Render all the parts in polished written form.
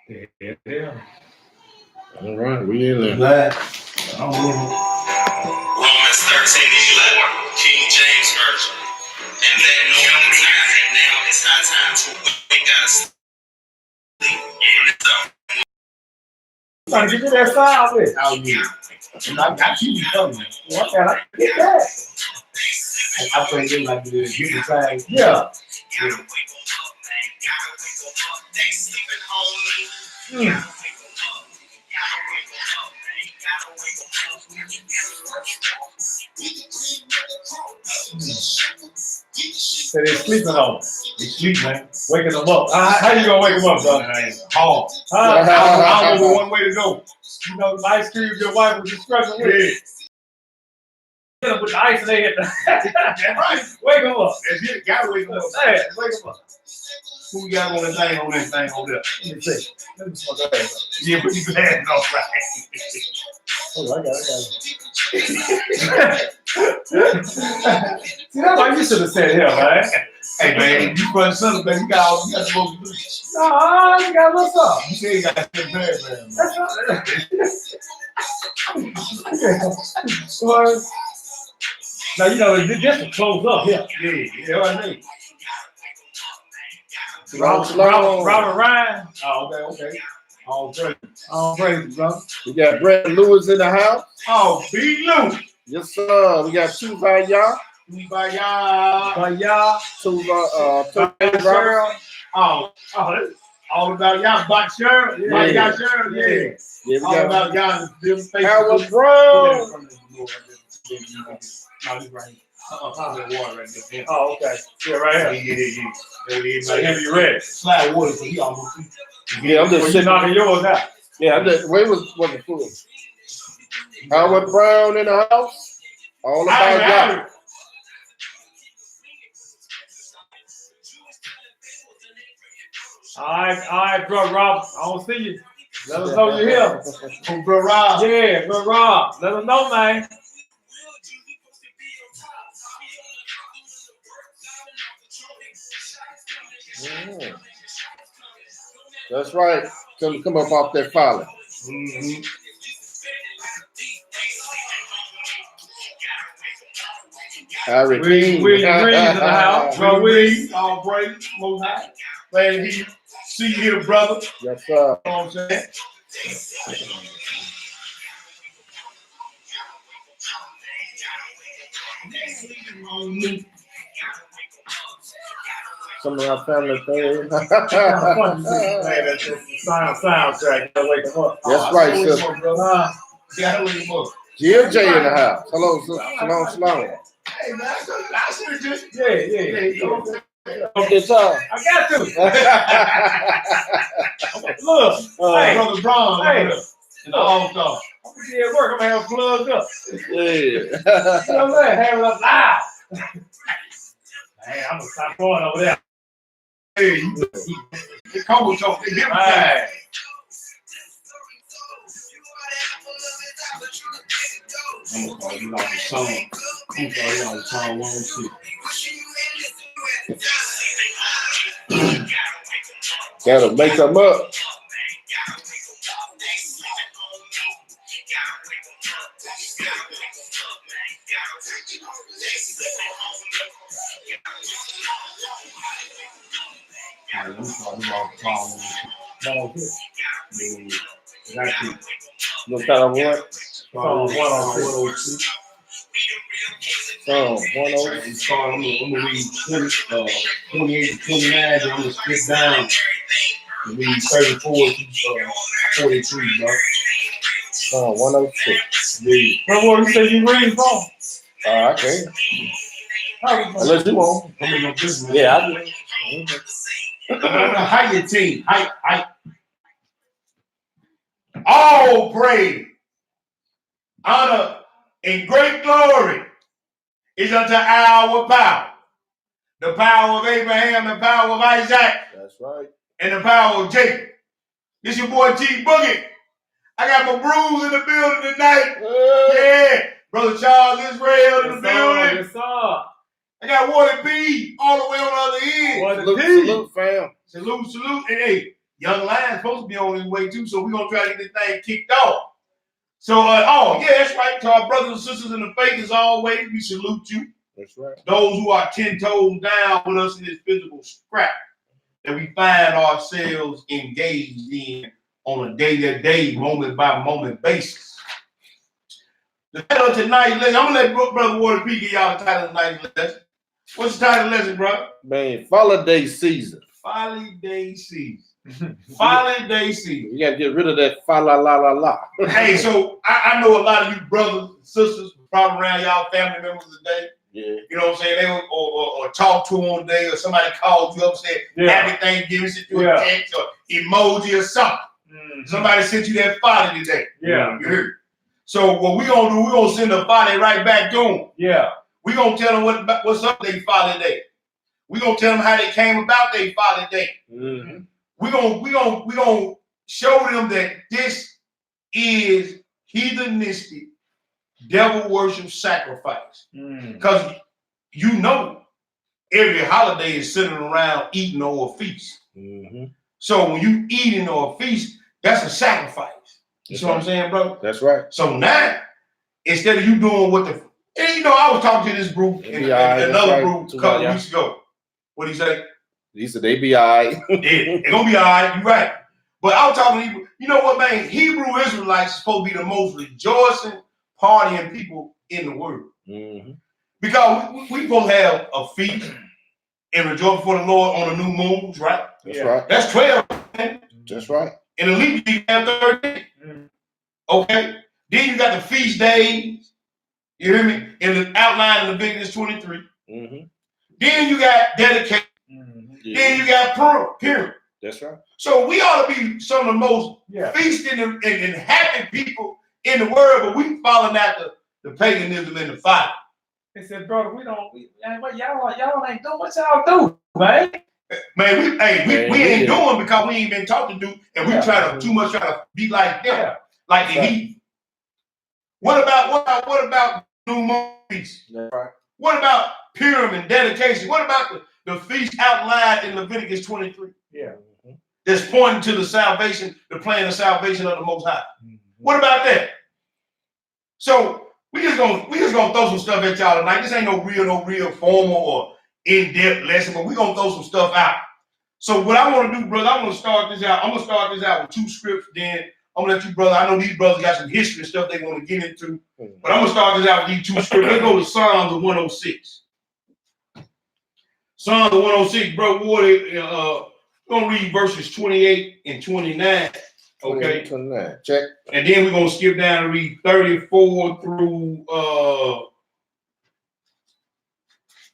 Yeah. All right, we in there. Glad. Romans 13:11, King James Version. And let no other time that now is not time to wake us. Trying to get you that side with. Oh, yeah. And I keep coming. What can I get that? I pray you like to get the side. Yeah. So they're sleeping on. They sleep, man. Waking them up. How you gonna wake them up, brother? Hard. I don't know one way to go. You know, the ice cream your wife was just struggling with. Yeah. Hit them with the ice and they hit the. That's right. Wake them up. That's it. Gotta wake them up. Yeah, wake them up. Who we got on this thing over there? Let me see. Yeah, put your glasses on, right? Oh, I got it. See, that's why you should have said him, man. Hey, man, you run something, man. You got supposed to do. No, you got what's up? You say you got to get bad, man. That's right. Now, you know, this will close up here. Yeah, you know what I mean? Robert Ryan. Oh, okay. All praise, bro. We got Brett Lewis in the house. Oh, Big Lou. Yes, sir. We got two by y'all. Two Cheryl. Oh, that's all about y'all. By Cheryl. Yeah. Cheryl. Yeah. We all got about y'all. Howard Brown. Oh, okay. Yeah, right here. Yeah. Heavy red. Slide water, so he almost. Yeah, I'm just sitting knocking yours out. Yeah, I'm just. Where was the food? Howard Brown in the house. All about y'all. All right, bro, Rob. I don't see you. Let us know you're here. Bro, Rob. Yeah, bro, Rob. Let us know, man. Mm. That's right. Tell them to come up off that Folly. Mm-hmm. Harry King. William Reed in the house. Bro, Reed. All praise. Most high. Glad he see you here, brother. Yes, sir. You know what I'm saying? Some of our family things. Soundtrack. Wake them up. That's right, sister. Jill J in the house. Hello, sister. Shalom. Hey, man, I should have just. Yeah. Okay, so. I got to. Look. Hey, Brother Braun. Hey. And all stuff. I'm going to be at work. I'm going to have plugged up. Yeah. You know what I'm saying? Have it up loud. Hey, I'm going to stop going over there. Hey, the Congo talk. Right. I'm going to call you like a song. I'm going to call you like a song 1 and 2. Gotta make them up. What kind of what? Song 102. Song 102. I'm going to read 28 to 29, and I'm going to skip down and read 34 to 43, bro. Song 106. Yeah. Bro, what you say you reading from? I can't. Unless you want. Yeah, I do. How your team? How. All praise, honor, and great glory is unto our power. The power of Abraham, the power of Isaac. That's right. And the power of Jacob. This your boy T Boogie. I got my bruise in the building tonight. Yeah. Brother Charles Israel in the building. Yes, sir. I got Wally B all the way on the other end. Salute, fam. Salute. And hey, Young Lion's supposed to be on his way too, so we're gonna try to get this thing kicked off. So, yeah, that's right. To our brothers and sisters in the faith, as always, we salute you. That's right. Those who are 10 toes down with us in this physical scrap that we find ourselves engaged in on a day-to-day, moment-by-moment basis. The title of tonight's lesson, I'm going to let Brother Warder P give y'all the title of tonight's lesson. What's the title of the lesson, bro? Man, holiday season. Holiday season. Holiday season. You got to get rid of that fa la la la la. Hey, so I know a lot of you brothers and sisters probably around y'all family members today. Yeah. You know what I'm saying? They or talk to them today, or somebody called you up and said, Happy Thanksgiving, sent you a text or emoji or something. Mm-hmm. Somebody sent you that folly today. Yeah. You heard? So what we gonna do, we're gonna send the folly right back to them. Yeah. We're gonna tell them what's up their folly day. We're gonna tell them how they came about their folly day. Mm-hmm. We're gonna show them that this is heathenistic devil worship sacrifice. Because you know every holiday is centered around eating or a feast. Mm-hmm. So when you eating or a feast, that's a sacrifice. You see what I'm saying, bro? That's right. So now, instead of you doing what the, and you know, I was talking to this group and another group a couple weeks ago. What'd he say? He said they be all right. They're gonna be all right, you're right. But I was talking to Hebrew. You know what, man? Hebrew Israelites are supposed to be the most rejoicing, partying people in the world. Mm-hmm. Because we supposed to have a feast and rejoice before the Lord on the new moons, right? That's right. That's 12, man. That's right. And the leap you have 13. Mm-hmm. Okay? Then you got the feast days. You hear me? In the outline of Leviticus 23. Mm-hmm. Then you got dedication. Mm-hmm. Yeah. Then you got period. That's right. So we ought to be some of the most feasting and happy people in the world, but we falling after the paganism and the fire. They said, brother, y'all ain't doing what y'all do, man. Man, we ain't doing because we ain't been taught to do, and we try to be like them, like the heat. What about new movies? Right. What about Purim and dedication? What about the feast outlined in Leviticus 23? Yeah. That's pointing to the salvation, the plan of salvation of the Most High. Mm-hmm. What about that? So we just gonna throw some stuff at y'all tonight. This ain't no real formal or in-depth lesson, but we're gonna throw some stuff out. So what I want to do, brother, I'm gonna start this out with 2 scripts, then I'm gonna let you, brother. I know these brothers got some history and stuff they want to get into, but I'm gonna start this out with these 2 scripts. Let's go to Psalms 106. Psalms 106, bro. We're gonna read verses 28 and 29. Okay. 29. Check. And then we're gonna skip down and read 34 through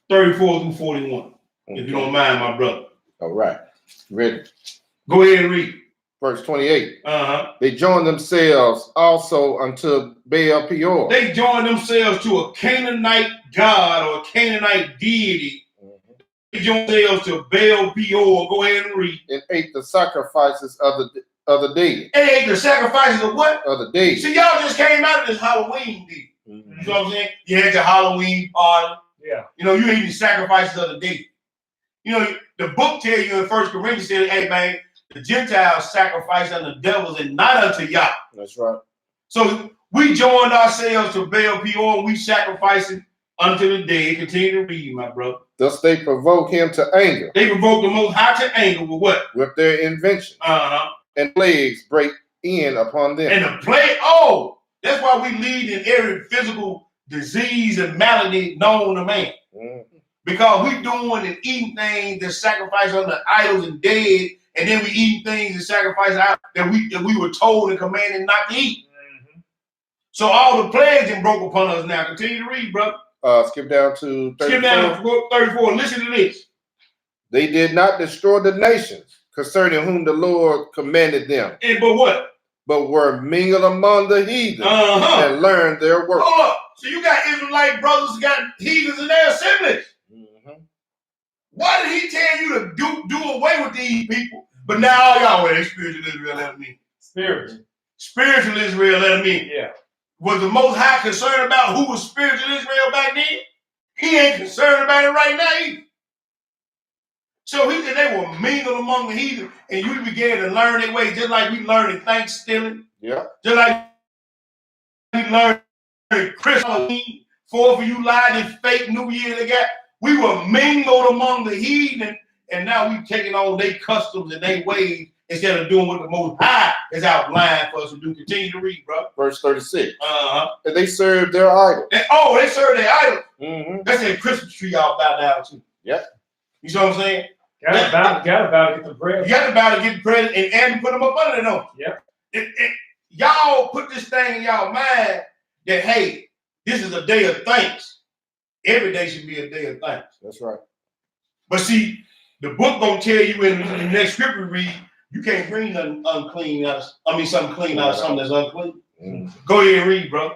41. Okay. If you don't mind, my brother. All right. Ready. Go ahead and read. Verse 28. They joined themselves also unto Baal Peor. They joined themselves to a Canaanite god or a Canaanite deity. They joined themselves to Baal Peor. Go ahead and read. And ate the sacrifices of the day. They ate the sacrifices of what? Of the day. See, y'all just came out of this Halloween deal. Mm-hmm. You know what I'm saying? You had your Halloween party. Yeah. You know, you ate the sacrifices of the day. You know, the book tells you in 1 Corinthians, says, hey, man, the Gentiles sacrifice unto devils and not unto Yah. That's right. So we joined ourselves to Baal Peor and we sacrificing unto the day. Continue to read, my brother. Thus they provoke him to anger. They provoke the Most High to anger with what? With their invention. And plagues break in upon them. And the plague, that's why we lead in every physical disease and malady known to man. Mm-hmm. Because we doing and eating things that sacrifice unto idols and dead, and then we eat things that sacrifice out that we were told and commanded not to eat. Mm-hmm. So all the plagues and broke upon us now. Continue to read, brother. Skip down to 34. Skip down to 34. Listen to this. They did not destroy the nations concerning whom the Lord commanded them. But what? But were mingled among the heathen and learned their work. Hold up. So you got Israelite brothers, got heathens in their assemblies. Mm-hmm. Why did he tell you to do away with these people? But now all y'all were spiritual Israel, let me. Spiritual Israel, let me. Yeah. Was the Most High concerned about who was spiritual Israel back then? He ain't concerned about it right now either. So he said they were mingled among the heathen, and you began to learn their ways, just like we learned in Thanksgiving. Yeah. Just like we learned in Christmas, 4th of July, this fake New Year they got. We were mingled among the heathen, and now we taking on their customs and their ways instead of doing what the Most High is outlined for us to do. Continue to read, bro. Verse 36. And they served their idols. they served their idols. Mm-hmm. That's a Christmas tree y'all bow down to. Yep. You see what I'm saying? Got about to get the bread. You got about to get the bread and put them up under them. Yep. Y'all put this thing in y'all mind that, hey, this is a day of thanks. Every day should be a day of thanks. That's right. But see, the book gonna tell you in the next scripture read, you can't bring nothing unclean out of, something clean out of something that's unclean. Mm-hmm. Go ahead and read, bro.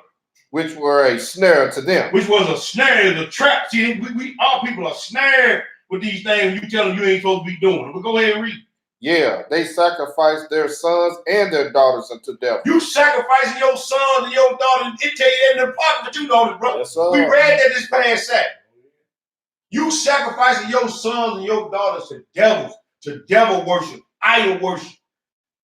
Which were a snare to them. Which was a snare, a trap. See, we all people are snared with these things you tell them you ain't supposed to be doing. But go ahead and read. Yeah, they sacrificed their sons and their daughters unto death. You sacrificing your sons and your daughters. It tell you in the prophet, but you know it, bro. Yes, sir. We read that this past Saturday. You sacrificing your sons and your daughters to devils, to devil worship, idol worship,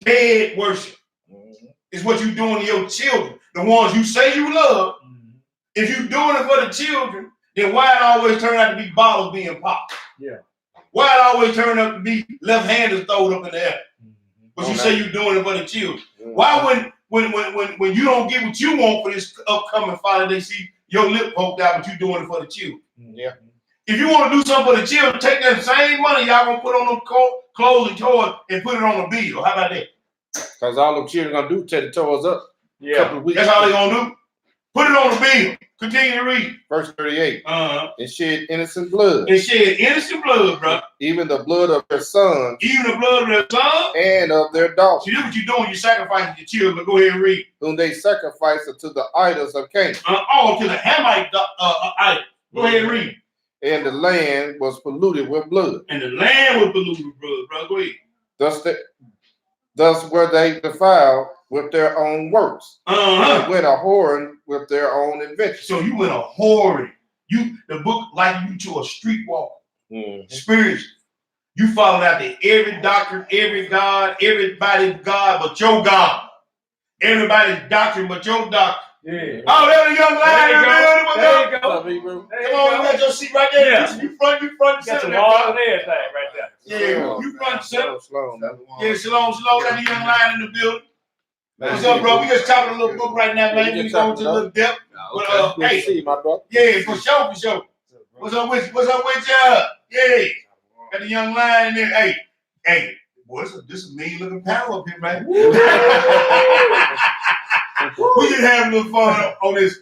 dead worship. Mm-hmm. Is what you doing to your children. The ones you say you love. Mm-hmm. If you doing it for the children, then why it always turn out to be bottles being popped? Yeah. Why it always turn out to be left-handers thrown up in the air? Mm-hmm. But you say you doing it for the children. Mm-hmm. Why when you don't get what you want for this upcoming Father, they see your lip poked out, but you doing it for the children? Mm-hmm. Yeah. If you want to do something for the children, take that same money y'all gonna put on them clothes and toys and put it on a bill. How about that? Because all them children gonna do tear the toys up. Yeah, that's all they gonna do. Put it on the bill. Continue to read. Verse 38. And shed innocent blood. And shed innocent blood, bro. Even the blood of their sons. Even the blood of their sons. And of their daughters. See, this what you're doing. You're sacrificing your children. But go ahead and read. Whom they sacrificed unto the idols of Canaan. To the Hamite idol. Go ahead and read. And the land was polluted with blood. And the land was polluted with blood, bro. Go ahead. Thus were they defiled with their own works. And went a whoring with their own invention. So you went a whoring. The book likened you to a streetwalker. Spiritually. You followed after every doctrine, every God, everybody's God but your God. Everybody's doctrine but your doctrine. Yeah. Oh, there's a young lady in the building. There you go. Come on, you got your seat right there. Yeah. You front and center. Got all and everything right there. Yeah, you front and center. Slow. Yeah, slow. There's a young lady in the building. What's up, bro? We just talking a little book right now, man. We going to a little depth. But, hey, see, my brother. Yeah, for sure. What's up with you? Yeah. Got the young lion in there. Hey, boy, this is a mean looking panel up here, man. We just having a little fun on this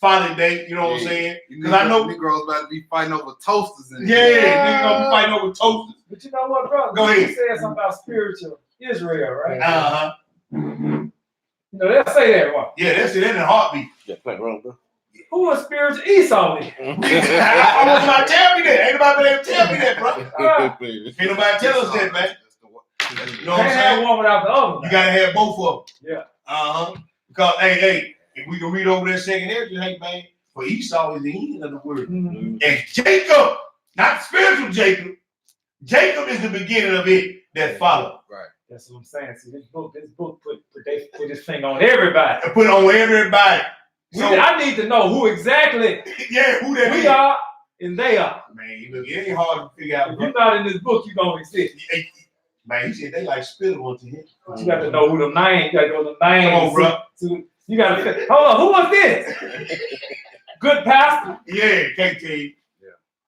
Folly Day, you know what I'm saying? Because I know Negroes about to be fighting over toasters in here. Yeah, niggas gonna be fighting over toasters. But you know what, bro? Go ahead. You said something about spiritual Israel, right? Uh-huh. You know, they'll say that one. Yeah, that's it in a heartbeat. Yeah, play wrong, bro. Who was spiritual Esau then? I want somebody to tell me that. Ain't nobody been able to tell me that, bro. Ain't nobody tell us that, man. You know what I'm saying? One without the other. You gotta have both of them. Yeah. Because hey, if we can read over that second area, hey man, for Esau is the end of the word. Mm-hmm. And Jacob, not spiritual Jacob is the beginning of it that followed. Right. That's what I'm saying. See, this book put this thing on everybody. Put it on everybody. So I need to know who exactly who that we is. are and they are. Man, look, it ain't hard to figure out. If you're not in this book, you're gonna exist. Man, he said they like spittle onto him. But you got to know who the names. You got to know the names. Come on, bro. So you got to hold on. Who was this? Good pastor. Yeah, can't tell you.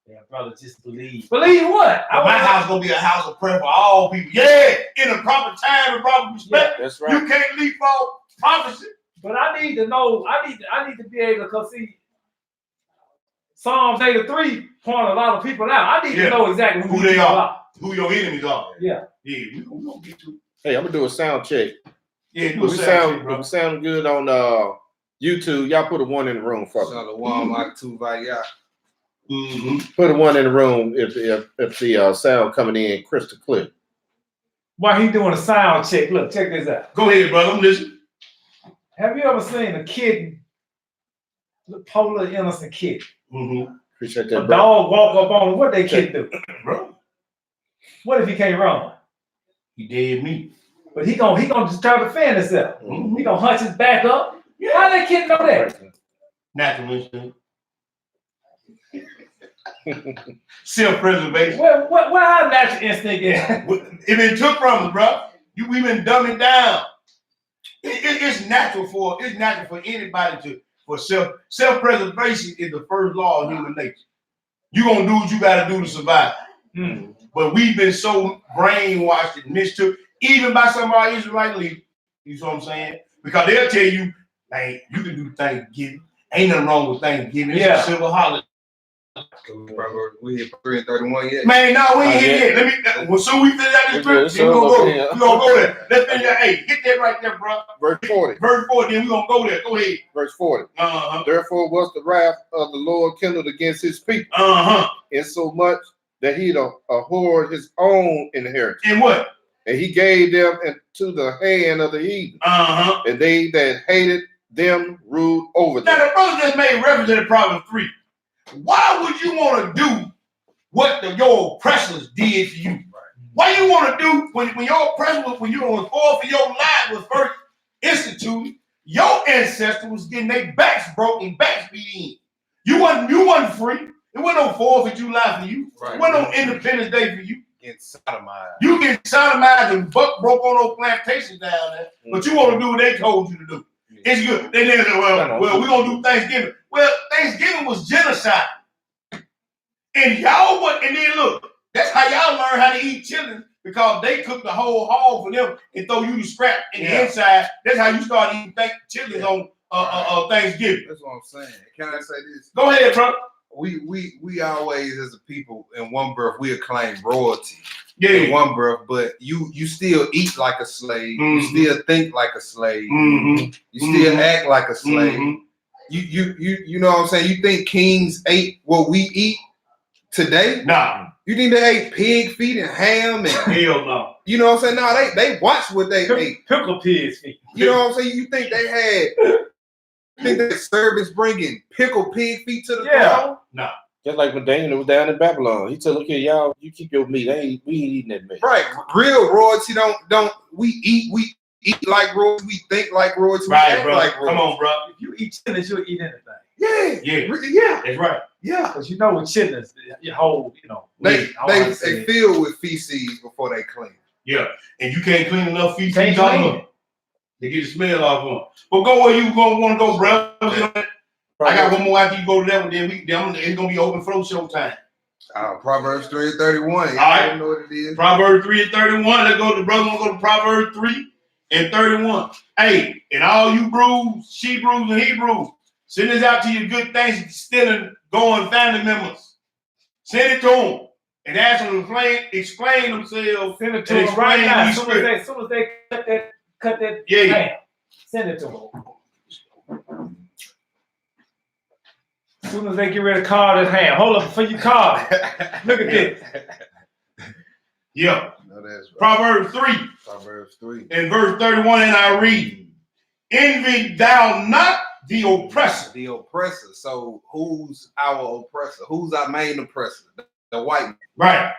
Yeah, brother, just believe. Believe what? My house gonna be a house of prayer for all people. Yeah, in a proper time and proper respect. Yeah, that's right. You can't leap off prophecy. But I need to know. I need to be able to see. Psalms 83 point a lot of people out. I need to know exactly who they are. Who your enemies are. Yeah. Yeah, we gonna get to. Hey, I'm gonna do a sound check. Yeah, do a sound check, bro. We sound good on YouTube. Y'all put a one in the room for me. Put a one in the room if the sound coming in crystal clear. While he doing a sound check, look, check this out. Go ahead, brother. I'm listening. Have you ever seen a kid, polar innocent kid? Mm-hmm. Appreciate A that, bro. dog walk up on him, what they kid do? Bro, What if he can't run? he dead meat. But he gonna just try to defend himself. Mhm. He gonna hunch his back up. How that kid know that? Natural instinct. Self-preservation. What our natural instinct is? It been took from us, bro. We been dumbing down. It's natural for anybody for self-preservation is the first law of human nature. You gonna do what you gotta do to survive. But we've been so brainwashed and mistook, even by some of our Israelite leaders. You know what I'm saying? Because they'll tell you, hey, you can do Thanksgiving. Ain't nothing wrong with Thanksgiving. It's a civil holiday. We hit 3 and 31 yet. Man, no, we ain't hit yet. Well, soon we finish out this script, then we gonna go there. Let's finish that. Hey, hit that right there, bro. Verse 40. Verse 40, then we gonna go there. Go ahead. Verse 40. Uh-huh. Therefore was the wrath of the Lord kindled against his people, insomuch that he abhorred his own inheritance. And what? And he gave them into the hand of the heathen. And they that hated them ruled over them. Now the brother just made reference to the Proverbs 3. Why would you want to do what your oppressors did to you? Why you want to do when your oppressor when you were fall for your life was first instituted, your ancestor was getting their backs broken, backs beat in. You wasn't free. It wasn't no 4th of July for you. It wasn't no Independence Day for you. Getting sodomized. You get sodomized and buck broke on those plantations down there, but you want to do what they told you to do. It's good. They never say, well, we're gonna do Thanksgiving. Well, Thanksgiving was genocide. And y'all and then look, that's how y'all learn how to eat chitlins, because they cook the whole hog for them and throw you the scrap in the inside. That's how you start eating chitlins on Thanksgiving. That's what I'm saying. Can I say this? Go ahead, bro. We always, as a people, in one breath, we acclaim royalty. Yeah. In one breath, but you still eat like a slave. You still think like a slave. You still act like a slave. You know what I'm saying? You think kings ate what we eat today? Nah. You think they ate pig feet and ham and hell no. You know what I'm saying? No, they watched what they ate. Pickle pig's feet. You know what I'm saying? You think they had? Think that servants bringing pickled pig feet to the throne? No. Just like when Daniel was down in Babylon, he said, "Look here, y'all, you keep your meat. We ain't eating that meat." Right. Real royalty don't we eat like royalty, we think like royalty, right, we act bro. like royalty. Come on, bro. If you eat chitlins, you'll eat anything. Yeah. That's right. Yeah. Because you know with chitlins, your whole, They filled with feces before they clean. Yeah. And you can't clean enough feces Can't off clean of them. They get the smell off of them. But go where you want to go, bro. I got one more after you go to that one. Then it's gonna be open flow show time. Proverbs 3 and 31. All right. You know what it is. Proverbs 3 and 31. Let's go. The brother gonna go to Proverbs 3 and 31. Hey, and all you brews, she brews and he brews, send this out to your good things, stealing, going family members. Send it to them and ask them to explain themselves. Send it to them right now. As soon as they cut that ham, send it to them. As soon as they get ready to call that ham, hold up before you call it. Look at this. Yeah. No, that's right. Proverbs 3. Proverbs 3. In verse 31, and I read, envy thou not the oppressor. The oppressor. So who's our oppressor? Who's our main oppressor? The white man. Right.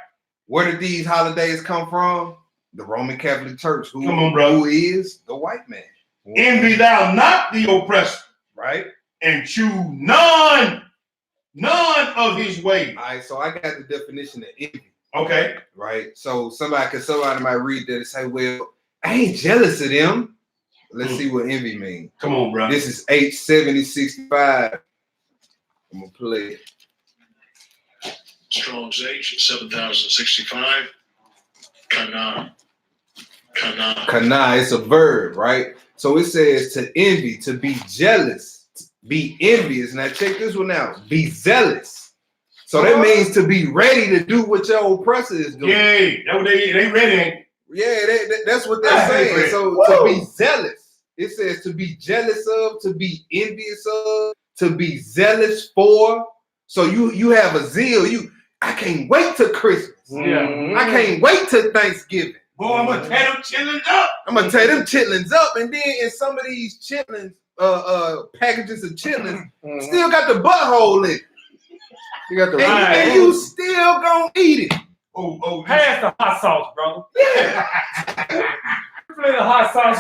Where did these holidays come from? The Roman Catholic Church. Come on, bro. Who is the white man? Envy thou not the oppressor. Right. And choose none of his ways. All right, so I got the definition of envy. Okay. Right. So somebody might read that and say, well, I ain't jealous of them. Let's see what envy means. Come on, bro. This is H7065. I'm gonna play it. Strong's H 7065. Kana. Kana, it's a verb, right? So it says to envy, to be jealous, to be envious. Now check this one out. Be zealous. So that means to be ready to do what your oppressor is doing. Yeah, that's what they ready. Yeah, that's what they're saying. So to be zealous, it says to be jealous of, to be envious of, to be zealous for. So you have a zeal. I can't wait till Christmas. Yeah. I can't wait till Thanksgiving. Boy, I'm gonna tear them chitlins up. I'm gonna tear them chitlins up, and then in some of these chitlins, packages of chitlins, still got the butthole in it. You got the Right. and you still gonna eat it. Oh, Pass the hot sauce, brother. Play the hot sauce.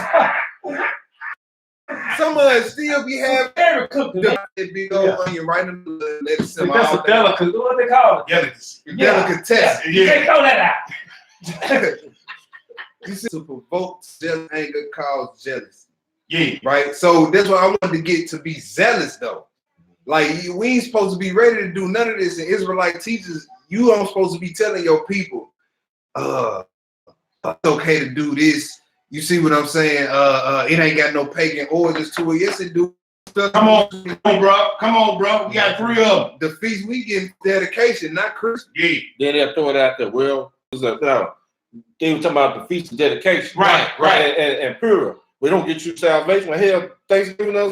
Some of it still be having Very cooked. the big old onion right in the let it simmer That's all a day. delicacy. What they call it? delicacy. Delicatessen. You can't throw that out. You see, to provoke jealous anger cause jealousy. Yeah. Right? So that's what I wanted to get to be zealous though. Like we ain't supposed to be ready to do none of this. And Israelite teachers, you aren't supposed to be telling your people, it's okay to do this. You see what I'm saying? It ain't got no pagan origins to it. Yes, it do. Come on, bro. Come on, bro. We got 3 of them. The feast we get dedication, not Christmas. Yeah. Then they'll throw it out there. Well, they were talking about the feast of dedication. Right. And Purim. We don't get you salvation. Well, hell, Thanksgiving us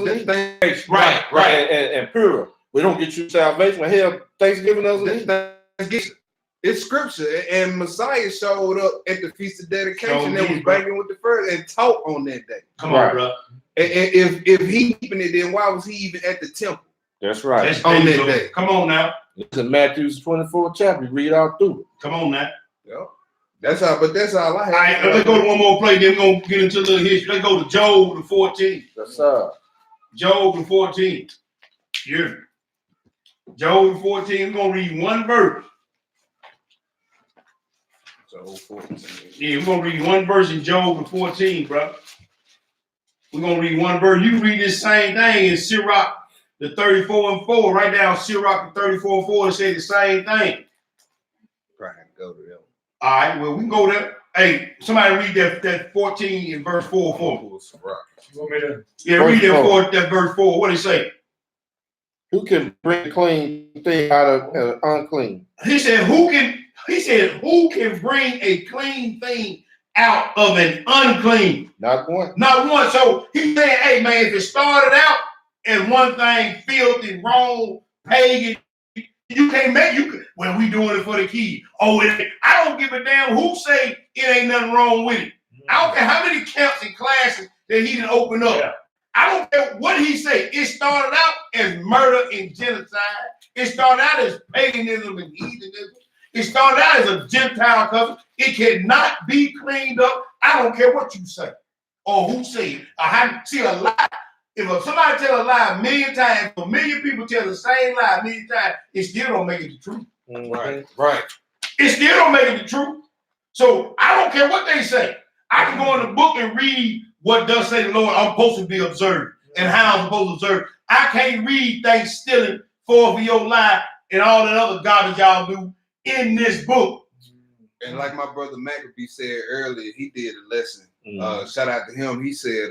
Right. And Purim. We don't get you salvation. Well, hell, Thanksgiving us. It's scripture, and Messiah showed up at the Feast of Dedication So and was banging with the first and taught on that day. Come on, bro. And if he keeping it, then why was he even at the temple? That's right. On that day. Come on now. It's in Matthew's 24th chapter. You read all through it. Come on now. Yeah. That's all I All have. right, let's go to one more play, then we're going to get into a little history. Let's go to Job the 14th. That's up. Job the 14th. Yeah. Job the 14th. We're going to read one verse. Job 14. Yeah, we're going to read one verse in Job the 14th, bro. We're going to read one verse. You read this same thing in Sirach, the 34:4. Right down Sirach, the 34:4, it says the same thing. Trying to go to them. All right, well, we can go there. Hey, somebody read that 14 and verse 4 for me. You want me to? Yeah, read that verse 4. What did it say? Who can bring a clean thing out of unclean? He said, who can bring a clean thing out of an unclean? Not one. Not one. So he said, hey man, if it started out as one thing, filthy, wrong, pagan, you can't make well, we doing it for the key. Oh, I don't give a damn who say it ain't nothing wrong with it. I don't care how many camps and classes that he didn't open up. Yeah. I don't care what he say. It started out as murder and genocide. It started out as paganism and heathenism. It started out as a Gentile covenant. It cannot be cleaned up. I don't care what you say or who say it. I see a lie. If somebody tell a lie 1,000,000 times, 1,000,000 people tell the same lie 1,000,000 times, it still don't make it the truth. Right. It still don't make it the truth. So I don't care what they say. I can go in the book and read what does say the Lord I'm supposed to be observed and how I'm supposed to observe. I can't read things stealing, fall for your lie, and all that other garbage y'all do in this book. And like my brother Maccabee said earlier, he did a lesson. Shout out to him. He said,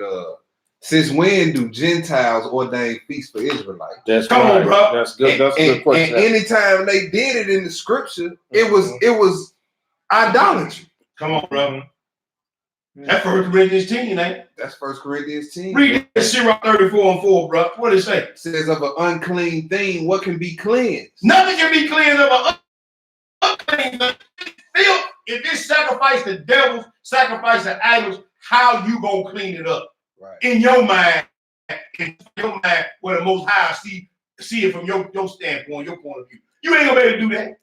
since when do Gentiles ordain feasts for Israelites? That's Come on, bro. That's good. That's a good question. And anytime they did it in the scripture, it was idolatry. Come on, bro. That's 1 Corinthians 10, ain't it? That's 1 Corinthians 10. Read it, Sirach 34:4, bro. What did it say? It says of an unclean thing, what can be cleansed? Nothing can be cleansed of an unclean thing. If this sacrifice the devil's sacrifice the idols, how you gonna clean it up? Right. In your mind, where the Most High see it from your standpoint, your point of view. You ain't gonna be able to do that.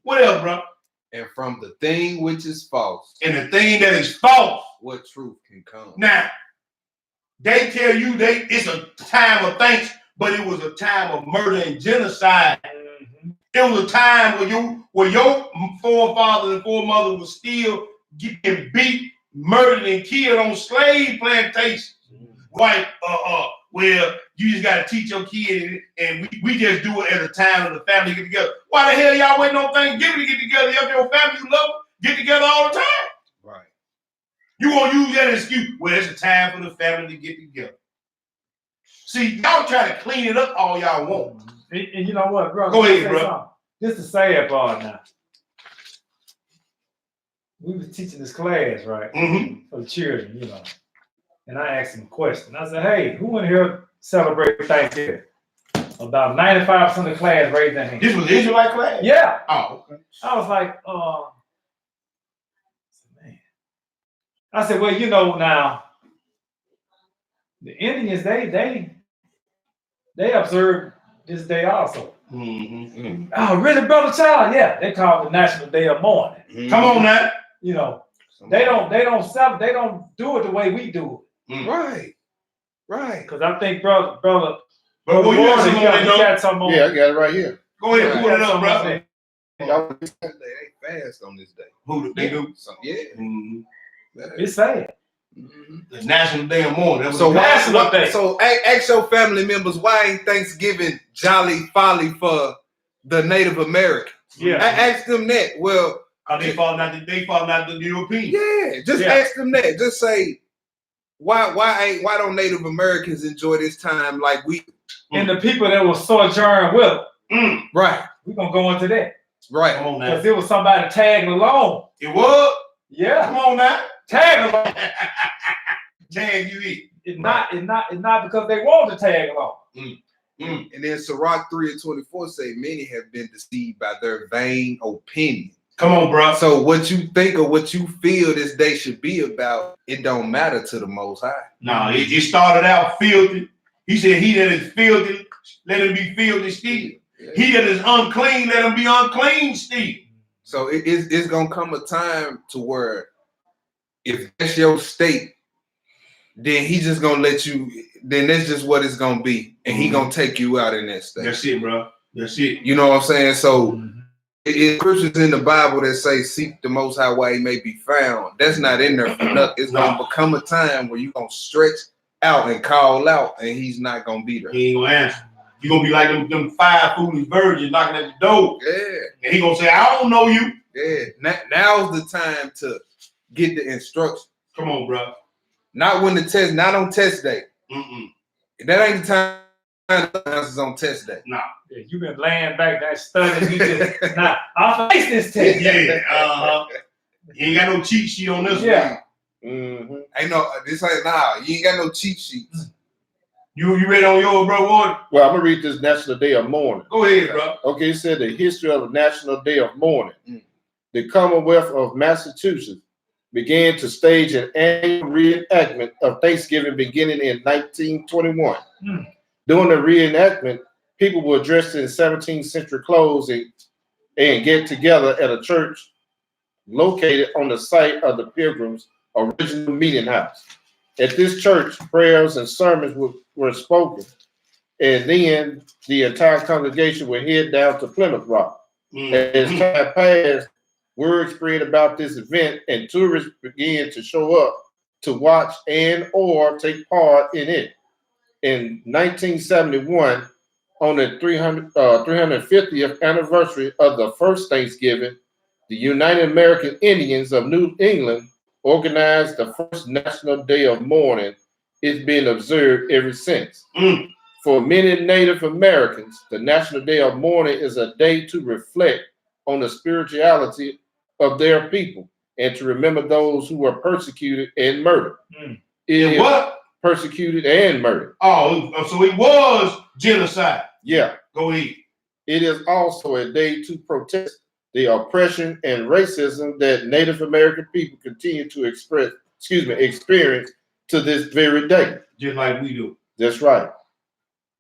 What else, bro? And from the thing which is false, and the thing that is false, what truth can come? Now, they tell you it's a time of thanks, but it was a time of murder and genocide. It was a time where your forefathers and foremothers were still getting beat, murdered, and killed on slave plantations. Right? Where you just got to teach your kid, and we just do it at a time of the family get together. Why the hell y'all waiting on Thanksgiving to get together? You have your family you love, get together all the time. Right. You gonna use that excuse? Well, it's a time for the family to get together. See, y'all try to clean it up all y'all want. And you know what, bro? Go ahead, bro. This is the sad part now. We was teaching this class, right? For the children, you know. And I asked them a question. I said, hey, who in here celebrate Thanksgiving? About 95% of the class raised their hand. This was Israelite class? Yeah. Oh, okay. I was like, man. I said, well, you know, now, the Indians, they observe this day also. Mm-hmm. Oh, really, Brother Child? Yeah, they call it the National Day of Mourning. Mm-hmm. Come on now. You know, they don't do it the way we do it. Right. Because I think brother But what you got some on he got some on. Yeah, I got it right here. Go ahead, pull it up, bro. They fast on this day. Who they do? Yeah. Mm-hmm. It's sad. Mm-hmm. The National Day of Mourning. So So ask your family members, why ain't Thanksgiving jolly folly for the Native Americans? Yeah. Ask them that. Well, they falling out the European. yeah, just ask them that. Just say, why don't Native Americans enjoy this time like we? And the people that will sojourn with them. Right. We're gonna go into that. Right. Come on now. Because it was somebody tagging along. It was? Yeah. Come on now. Tag along. Tag you in. It's not because they want to tag along. And then Sirach 3:24 say many have been deceived by their vain opinion. Come on, bro. So what you think or what you feel this day should be about, it don't matter to the Most High. No, it started out filthy. He said, he that is filthy, let him be filthy still. Yeah. He that is unclean, let him be unclean still. So it's gonna come a time to where if that's your state, then he just gonna let you, then that's just what it's gonna be. And he gonna take you out in that state. That's it, bro. That's it. You know what I'm saying? So it's scriptures in the Bible that say seek the Most High while he may be found. That's not in there for nothing. It's gonna become a time where you're gonna stretch out and call out and he's not gonna be there. He ain't gonna answer. You're gonna be like them 5 foolish virgins knocking at the door. Yeah. And he gonna say, I don't know you. Yeah. Now's the time to get the instruction. Come on, bro. Not when the test, not on test day. Mm-mm. That ain't the time the answers on test day. Nah. Yeah, you've been laying back there studying. You just nah, I'll face this test. Yeah. You ain't got no cheat sheet on this Yeah. one. Ain't no this ain't you ain't got no cheat sheets. You ready on yours, bro? Warren? Well, I'm gonna read this National Day of Mourning. Go ahead, bro. Okay, it said the history of the National Day of Mourning. The Commonwealth of Massachusetts began to stage an annual reenactment of Thanksgiving beginning in 1921. During the reenactment, people were dressed in 17th century clothes and get together at a church located on the site of the Pilgrims' original meeting house. At this church, prayers and sermons were spoken, and then the entire congregation would head down to Plymouth Rock. As time passed, word spread about this event, and tourists began to show up to watch and or take part in it. In 1971, on the 350th anniversary of the first Thanksgiving, the United American Indians of New England organized the first National Day of Mourning. It's been observed ever since. For many Native Americans, the National Day of Mourning is a day to reflect on the spirituality of their people and to remember those who were persecuted and murdered. And what? Persecuted and murdered. Oh, so it was genocide. Yeah. Go ahead. It is also a day to protest the oppression and racism that Native American people continue to experience to this very day. Just like we do. That's right.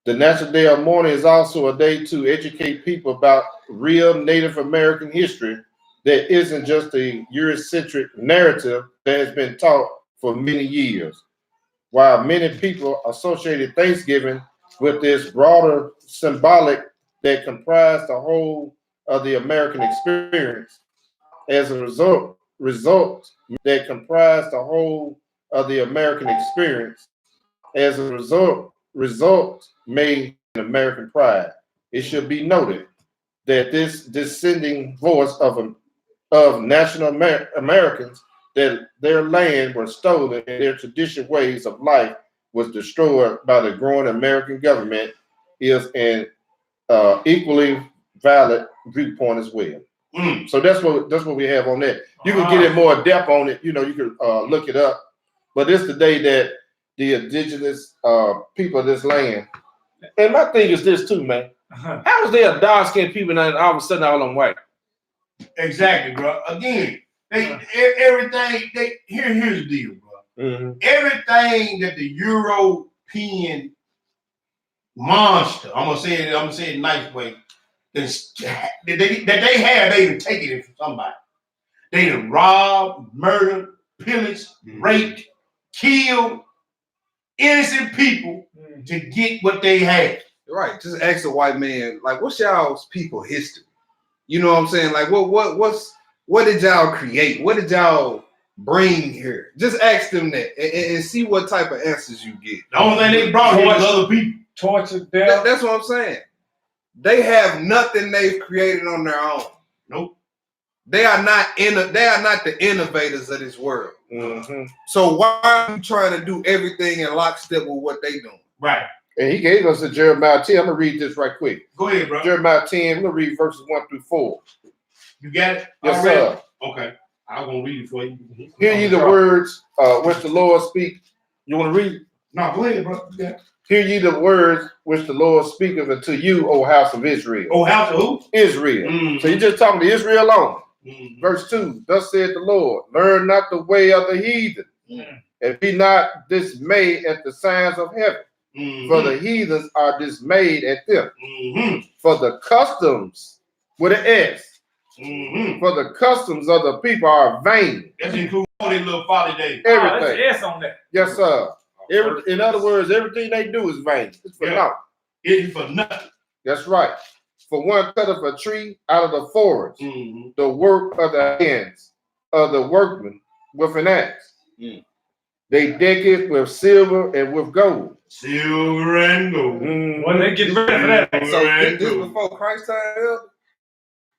The National Day of Mourning is also a day to educate people about real Native American history that isn't just a Eurocentric narrative that has been taught for many years. While many people associated Thanksgiving with this broader symbolic that comprised the whole of the American experience, as a result that comprised the whole of the American experience, as a result made an American pride. It should be noted that this descending voice of national Americans, that their land was stolen and their traditional ways of life was destroyed by the growing American government, is an equally valid viewpoint as well. So that's what we have on that. You can get in more depth on it. You know, you can look it up. But it's the day that the indigenous people of this land. And my thing is this too, man. How is there a dark-skinned people and all of a sudden all on white? Exactly, bro. Again, everything. Here's the deal, bro. Everything that the European monster. I'm gonna say it in a nice way. That they have, they even taken it from somebody. They done robbed, murdered, pillaged, raped, killed innocent people to get what they had. Right. Just ask a white man, like, what's y'all's people history? You know what I'm saying? Like, what did y'all create? What did y'all bring here? Just ask them that and see what type of answers you get. The only thing they brought here was other people. Tortured death. That's what I'm saying. They have nothing they've created on their own. Nope. They are not the innovators of this world. Mm-hmm. So why are you trying to do everything in lockstep with what they doing? Right. And he gave us a Jeremiah 10. I'm going to read this right quick. Go ahead, bro. Jeremiah 10, we're going to read verses 1 through 4. You got it? Yes, already? sir. Okay. I'm going to read it for you. Hear ye the words which the Lord speak. You want to read? No, go ahead, bro. Yeah. Hear ye the words which the Lord speaketh unto you, O house of Israel. Oh, house of who? Israel. Mm-hmm. So you're just talking to Israel alone. Mm-hmm. Verse 2, thus saith the Lord, learn not the way of the heathen, and be not dismayed at the signs of heaven. Mm-hmm. For the heathens are dismayed at them. Mm-hmm. For the customs, with an S, Mm-hmm. for the customs of the people are vain. That's including all these little folly days. Everything. That's on that. Yes, sir. In other words, everything they do is vain. It's for naught. It is for nothing. That's right. For one cutteth a tree out of the forest, Mm-hmm. the work of the hands of the workman with an axe. Mm. They deck it with silver and with gold. Silver and gold. When they get ready for that. So this before Christ time, elder?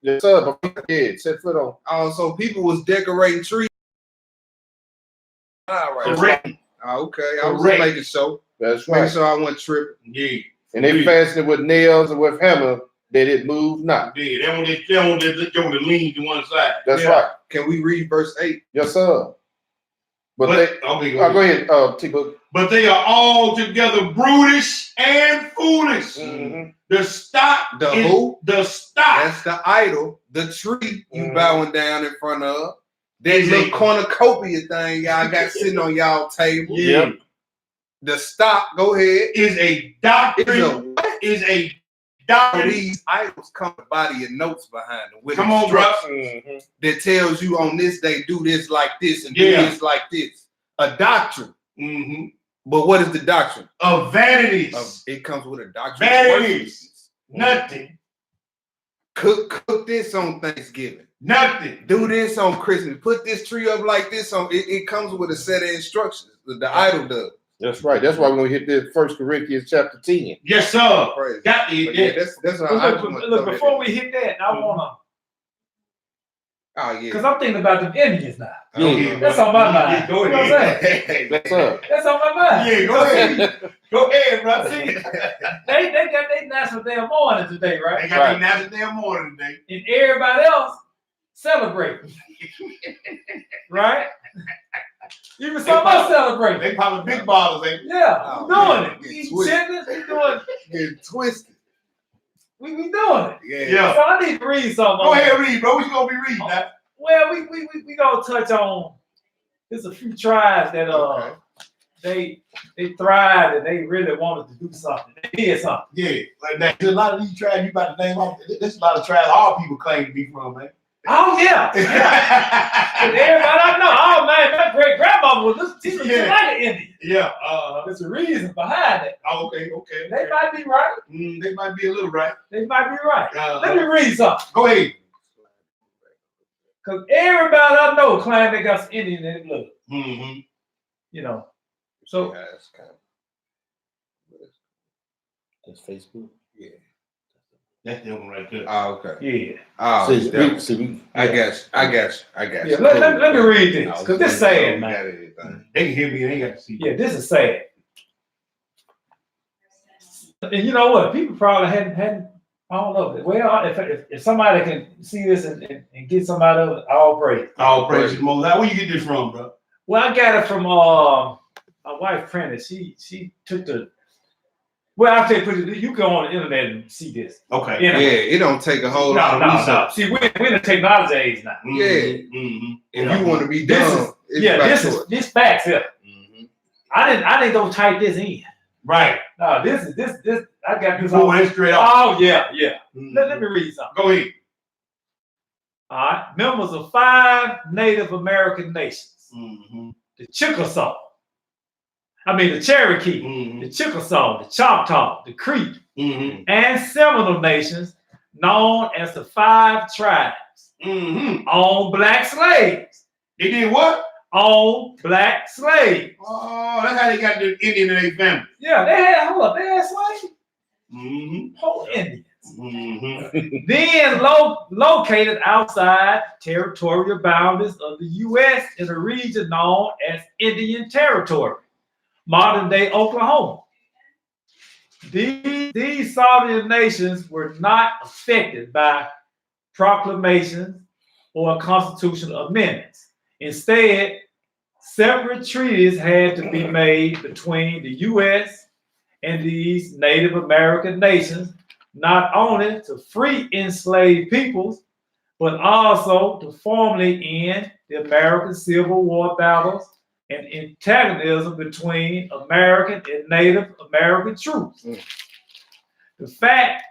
Yes, sir. But yeah, set foot on. So people was decorating trees. All right. Correct. Okay. I was Correct. making sure. That's Making right. sure I wasn't tripping. Yeah. And they fastened it with nails and with hammer that it moved not. Yeah. They want to lean to one side. That's Yeah. right. Can we read verse 8? Yes, sir. But they, okay, go ahead, T-Book. But they are all together brutish and foolish. Mm-hmm. The stock The is who? the stock. That's the idol, the tree you Mhm. bowing down in front of. That little cornucopia thing y'all got sitting on y'all table. Yeah. Yep. The stock, go ahead. Is a doctrine. Is a Is a doctrine. these idols come with body and notes behind them with Come on, bro. instructions that tells you on this day do this like this and do Yeah. this like this. A doctrine. Mm-hmm. But what is the doctrine? Of vanities. It comes with a doctrine. Vanities. Nothing. Cook this on Thanksgiving. Nothing. Do this on Christmas. Put this tree up like this on. It comes with a set of instructions. The idol does. That's right. That's why we're going to hit this 1 Corinthians chapter 10. Yes, sir. Praise. Got the But yeah, that's what I just want to Look, throw before that we hit that, I wanna, Oh yeah. because I'm thinking about the Indians now. Yeah. That's on my mind. Yeah, go You know what I'm ahead. Yes, sir. That's on my mind. Yeah, go ahead. Go ahead, bro. See, they got their national day of mourning today, right? They got the national damn morning today. And everybody else celebrating, right? Even some else celebrating. They popping big bottles, ain't they? Yeah, Oh, we doing man, it. get We eating twisted. chitlins. We doing. Getting twisted. We doing it. Yeah. Yeah. So I need to read something. Go on ahead, that. read, bro. What you gonna be reading now? Well, we gonna touch on. There's a few tribes that Okay. they thrived and they really wanted to do something. They did something. Yeah, like that. There's a lot of these tribes you about to name off. There's a lot of tribes all people claim to be from, man. Oh yeah. And everybody I know. Oh man, my great grandmother was this Yeah. like an Indian. Yeah. There's a reason behind it. Okay. They might be right. They might be a little right. They might be right. Uh-huh. Let me read something. Go ahead. Because everybody I know claim they got some Indian in their blood. Mm-hmm. You know. So Yeah, that's kind of. That's Facebook. Yeah. That's the one right there. Oh, okay. yeah. Oh, See, that- I I guess. Yeah, let me read this. Because this is sad, man. They can hear me. They ain't got to see. Yeah, this is sad. And you know what? People probably hadn't I don't know. Well, if somebody can see this and get some out of it, all praise. All praise to the Most High. Where you get this from, bro? Well, I got it from my wife Prentice. She took the. Well, I'll tell you, you go on the internet and see this. Okay. Yeah. Yeah, it don't take a whole lot of research. No. See, we're in the technology age now. Mm-hmm. Yeah. Mm-hmm. If you want to be This dumb, it's Yeah, about this choice. is this facts here. Mhm. I didn't go type this in. Right. No, this. I got You this. pull it straight off. Oh yeah. Mhm. Let me read something. Go ahead. All right, members of 5 Native American nations: Mm-hmm. the Chickasaw, the Cherokee, Mm-hmm. the Chickasaw, the Choctaw, the Creek, Mm-hmm. and Seminole nations, known as the 5 tribes, owned black slaves. They did what? Owned black slaves. Oh, that's how they got the Indian in their family. Yeah, they had slaves. Mm-hmm. Whole Indians. Mm-hmm. Then located outside territorial boundaries of the U.S. in a region known as Indian Territory, modern-day Oklahoma. These sovereign nations were not affected by proclamations or constitutional amendments. Instead, separate treaties had to be made between the U.S. and these Native American nations, not only to free enslaved peoples, but also to formally end the American Civil War battles and antagonism between American and Native American troops. The fact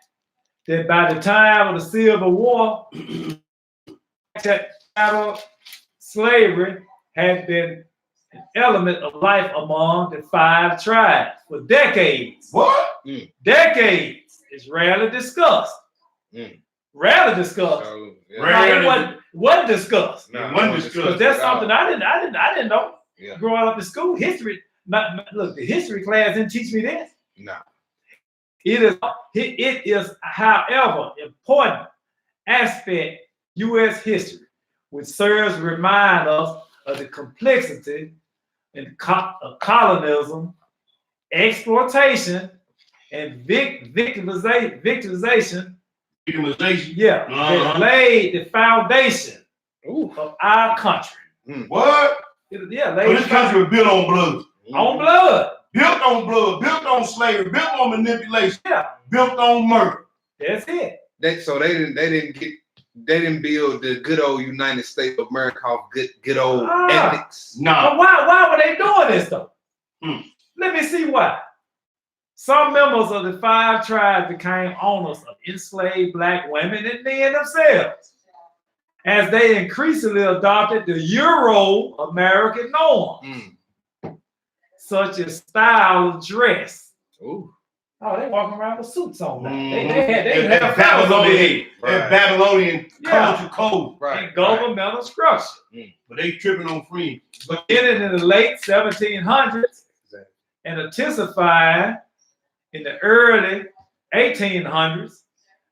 that by the time of the Civil War, chattel slavery had been an element of life among the 5 tribes for decades. What? Decades. It's rarely discussed. Rarely discussed. It wasn't discussed. No, wasn't discussed. Because that's something I didn't know. Yeah. Growing up in school, history. Look, the history class didn't teach me this. No. It is, however, important aspect U.S. history, which serves to remind us of the complexity and colonialism, exploitation, and victimization. Yeah, that laid the foundation of our country. What? This country was built on blood. On blood. Built on blood, built on slavery, built on manipulation, built on murder. That's it. They didn't build the good old United States of America off good old ethics. No. But why were they doing this though? Let me see why. Some members of the 5 tribes became owners of enslaved black women and men themselves, as they increasingly adopted the Euro-American norm, such as style of dress. Ooh. Oh, they walking around with suits on now. They had Babylonian culture code. And governmental structure. But they tripping on freedom. Beginning in the late 1700s and intensifying in the early 1800s,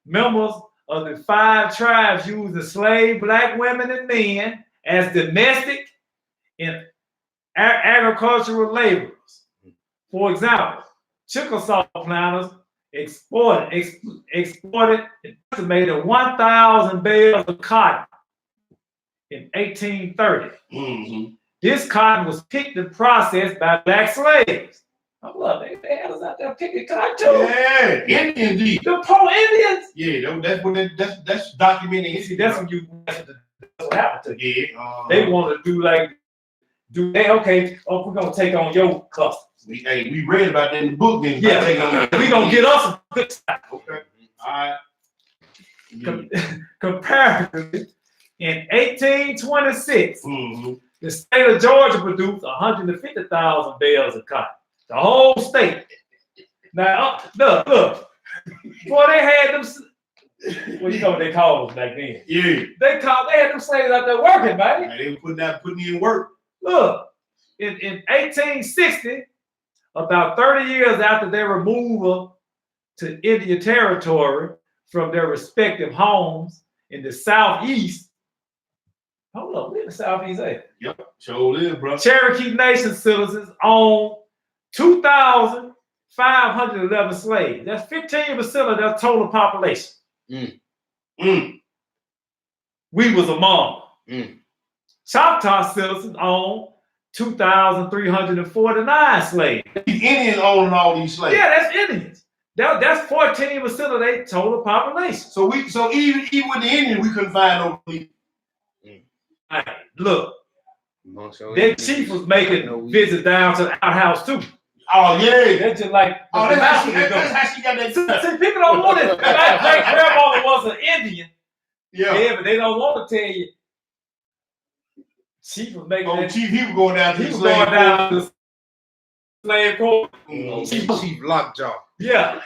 members of the 5 tribes used enslaved black women and men as domestic and agricultural laborers. For example, Chickasaw planters exported an estimated 1,000 bales of cotton in 1830. This cotton was picked and processed by black slaves. Oh, look, they had us out there picking cotton too. Yeah, Indians. The poor Indians. Yeah, that's documented. See, that's what happened to you. Yeah. They want to we're gonna take on your customs. We read about that in the book. Then we gonna get us some good stuff. Okay. All right. Comparatively, in 1826, the state of Georgia produced 150,000 bales of cotton. The whole state. Now, look. Boy, they had them. Well, you know what they called them back then. Yeah. They had them slaves out there working, baby. Now, they were putting in work. Look, in 1860, about 30 years after their removal to Indian Territory from their respective homes in the Southeast. Hold up, we're in the Southeast, Yep, sure is, bro. Cherokee Nation citizens own 2,511 slaves. That's 15% of their total population. We was among them. Choctaw citizens own 2,349 slaves. The Indians owning all these slaves. Yeah, that's Indians. That's 14% of their total population. So even with the Indians, we couldn't find no people. Look, their chief was making visits down to the outhouse too. Oh yeah. That's just like Oh, the that's mountain. how she got that. See, people don't want it. My great grandmother was an Indian. Yeah. Yeah, but they don't want to tell you. Chief was making that. Chief, he was going down to He the was slave going down to quarters. the slave court. Chief Lockjaw. Yeah.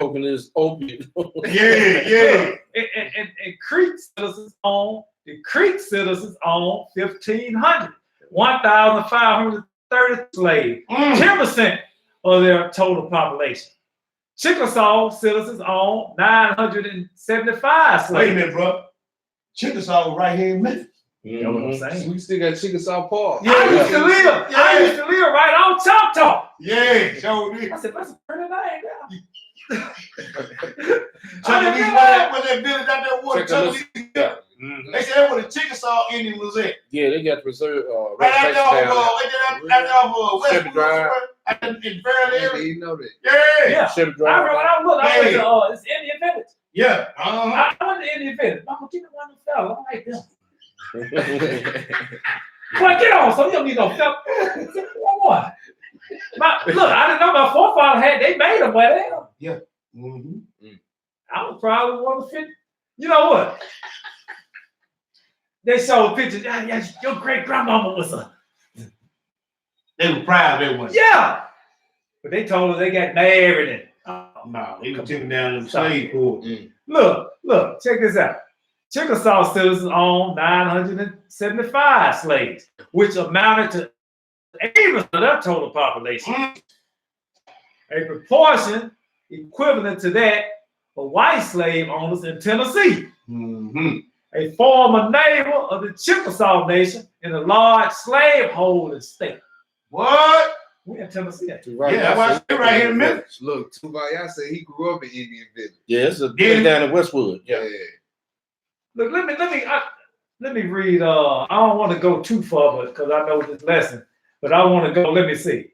Open his opiate. Yeah. And Creek citizens own, the Creek citizens own 1,500, 1,530 slaves, 10% of their total population. Chickasaw citizens own 975 slaves. Wait a minute, bro. Chickasaw was right here in Memphis. You know what I'm saying? We still got Chickasaw Park. I used to live right on Choctaw. Yeah, sure did. I said, that's a pretty name. Chuck E. was that village out there water? Chuck Chuck E. E. Yeah. They said that's where the Chickasaw Indian was at. Yeah, they got preserved. Right out there off West Chevy Drive. in Fairly area. You know that. Yeah. Chevy I Drive. remember when I looked, I went to it's Indian Village. Yeah. I went to Indian Village. I'm gonna keep it one of them fellas. I like them. Well, get on, so you don't need no fella. What? Look, I didn't know my forefather they made them where they are. Yeah. I was probably one of the 50. You know what? They showed pictures. Yeah, your great grandmama was a. They were proud of that one. Yeah. But they told us they got married and. No, they were taking down the slave court. Look, check this out. Chickasaw citizens own 975 slaves, which amounted to 80% of their total population. A proportion equivalent to that of white slave owners in Tennessee. A former neighbor of the Chickasaw Nation in a large slaveholding state. What? We in Tennessee. Yeah, that's right here in Memphis. Look, Tubaya said he grew up in Indian Village. Yeah, it's a village down in Westwood. Yeah. Look, let me read. I don't want to go too far, because I know this lesson. But I want to go. Let me see.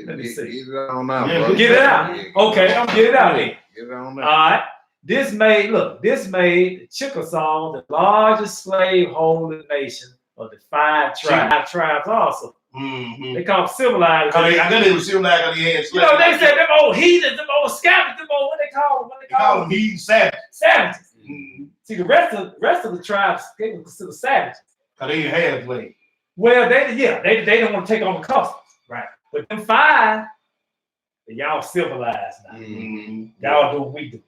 Let me see. Get it on out, Yeah, bro. Get it out. Okay, I'm get it out then. Get it on All out. right. This made the Chickasaw the largest slave-holding nation of the 5 tribes also. They call them civilized. I know they were civilized because they had slaves. You know, they said them old heathens, them old scavengers, them old, what they call them? them heathen savages. Savages. See, the rest of the tribes, they were considered savages. Because they didn't have slaves. Well, they didn't want to take on the customs. Right. But them 5, y'all civilized now. Y'all do what we do.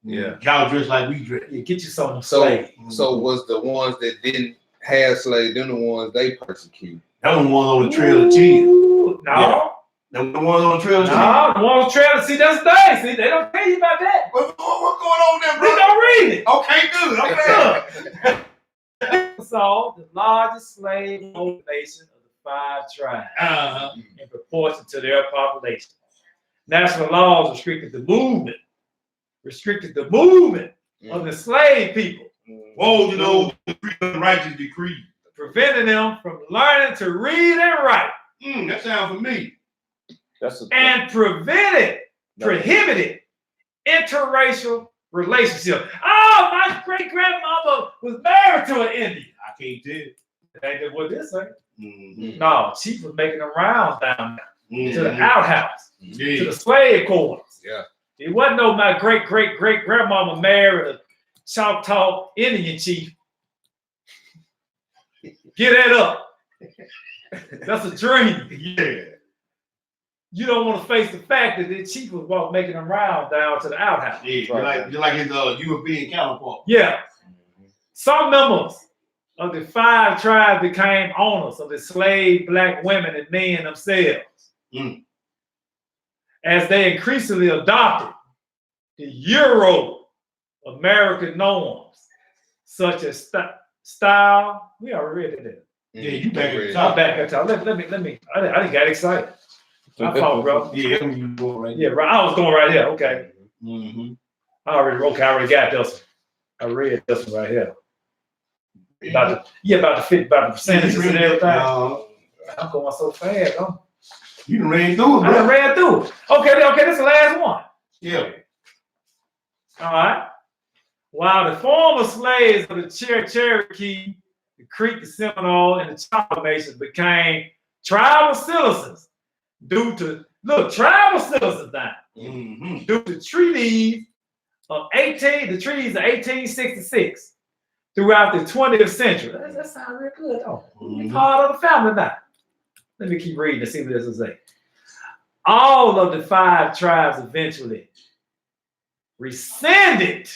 Yeah. Y'all dress like we dress. Yeah, get you some So slaves. was the ones that didn't have slaves, them the ones they persecuted? That was the ones on the Trail of Tears. No. Yeah. That was the ones on the Trail of Tears. No, the ones on the trail. See, that's the thing. See, they don't tell you about that. What's going on there, We bro? don't read it. Okay, good. Chickasaw, the largest slave-holding nation of the 5 tribes in proportion to their population. National laws restricted the movement of the slave people. Whoa, you know, the righteous decree. Preventing them from learning to read and write. That sounds for me. And prohibited interracial relationship. Oh, my great grandmother was married to an Indian. I can't tell. That ain't what this say. No, she was making them rounds down there to the outhouse, to the slave quarters. Yeah. It wasn't no my great grandmama married a Choctaw Indian chief. Get that up. That's a dream. Yeah. You don't want to face the fact that the chief was making them rounds down to the outhouse. Yeah, just like his European counterpart. Yeah. Some members of the 5 tribes became owners of the slave black women and men themselves. As they increasingly adopted the Euro-American norms, such as style. We already read it. Yeah, you back at the I'm top. back at the top. Let me. I didn't get excited. I thought, bro. Yeah, that's what you doing right Yeah, right. I was going right here. Okay. there. I already got this one. I read this one right here. About the percentages and everything. I'm going so fast. You done ran through it, I bro. done ran through it. Okay, this is the last one. Yeah. All right. While the former slaves of the Cherokee, the Creek, the Seminole, and the Choctaw nations became tribal citizens due to tribal citizens died due to treaties of 1866 throughout the 20th century. That sounds real good, though. Part of the family now. Let me keep reading to see what this is saying. All of the 5 tribes eventually rescinded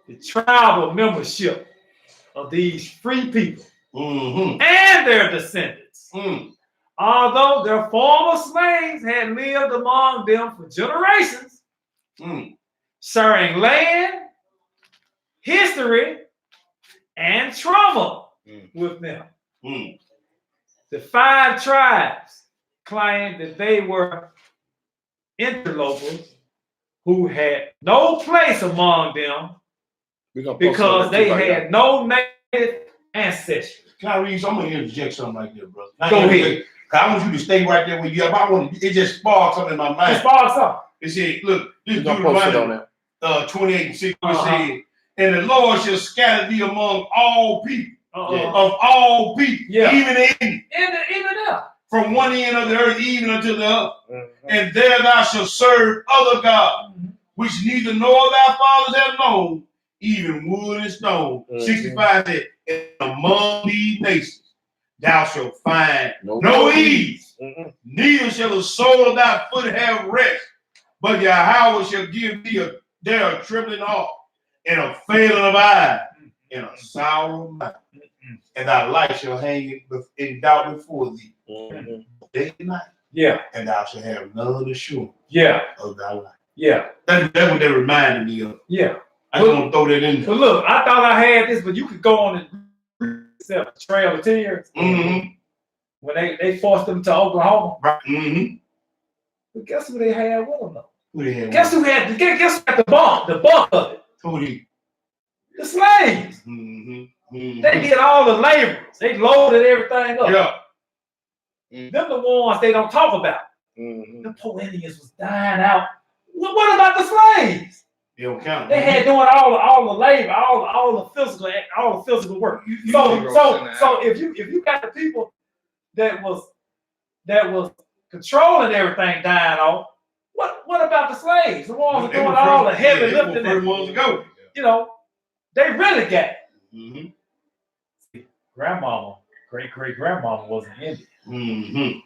the tribal membership of these free people and their descendants. Although their former slaves had lived among them for generations, sharing land, history, and trauma with them. The 5 tribes claimed that they were interlopers who had no place among them because they had no native ancestry. Can I read? I'm gonna interject something like that, brother. Go ahead. I want you to stay right there with you. It just sparked something in my mind. It sparked something. It said, look, this We're gonna post it on Deuteronomy there. 28:6 said, and the Lord shall scatter thee among all people, Uh-huh. of all people, Yeah. even the Indians, Even there. from one end of the earth even unto the other. And there thou shalt serve other gods, which neither nor thy fathers have known, even wood and stone. 65 said, and among these nations thou shalt find no ease, neither shall the sole of thy foot have rest, but Yahweh shall give thee a trembling heart, and a failing of eyes, and a sour mouth, and thy life shall hang in doubt before thee, day and night. Yeah. And thou shalt have none assurance of thy life. Yeah. That's what they reminded me of. Yeah. I just want to throw that in there. But look, I thought I had this, but you could go on and read Trail of Tears. When they forced them to Oklahoma. Right. But guess who they had with them though? Who they had? Guess who had the bump of it? Who they? The slaves. They did all the laborers. They loaded everything up. Yeah. Them the ones they don't talk about. The poor Indians was dying out. What about the slaves? They don't count. They had doing all the labor, all the physical work. So if you got the people that was controlling everything dying off, what about the slaves? The ones that doing all the heavy lifting and ones ago. You know, they really got it. Grandmama, great-great-grandmama was an Indian.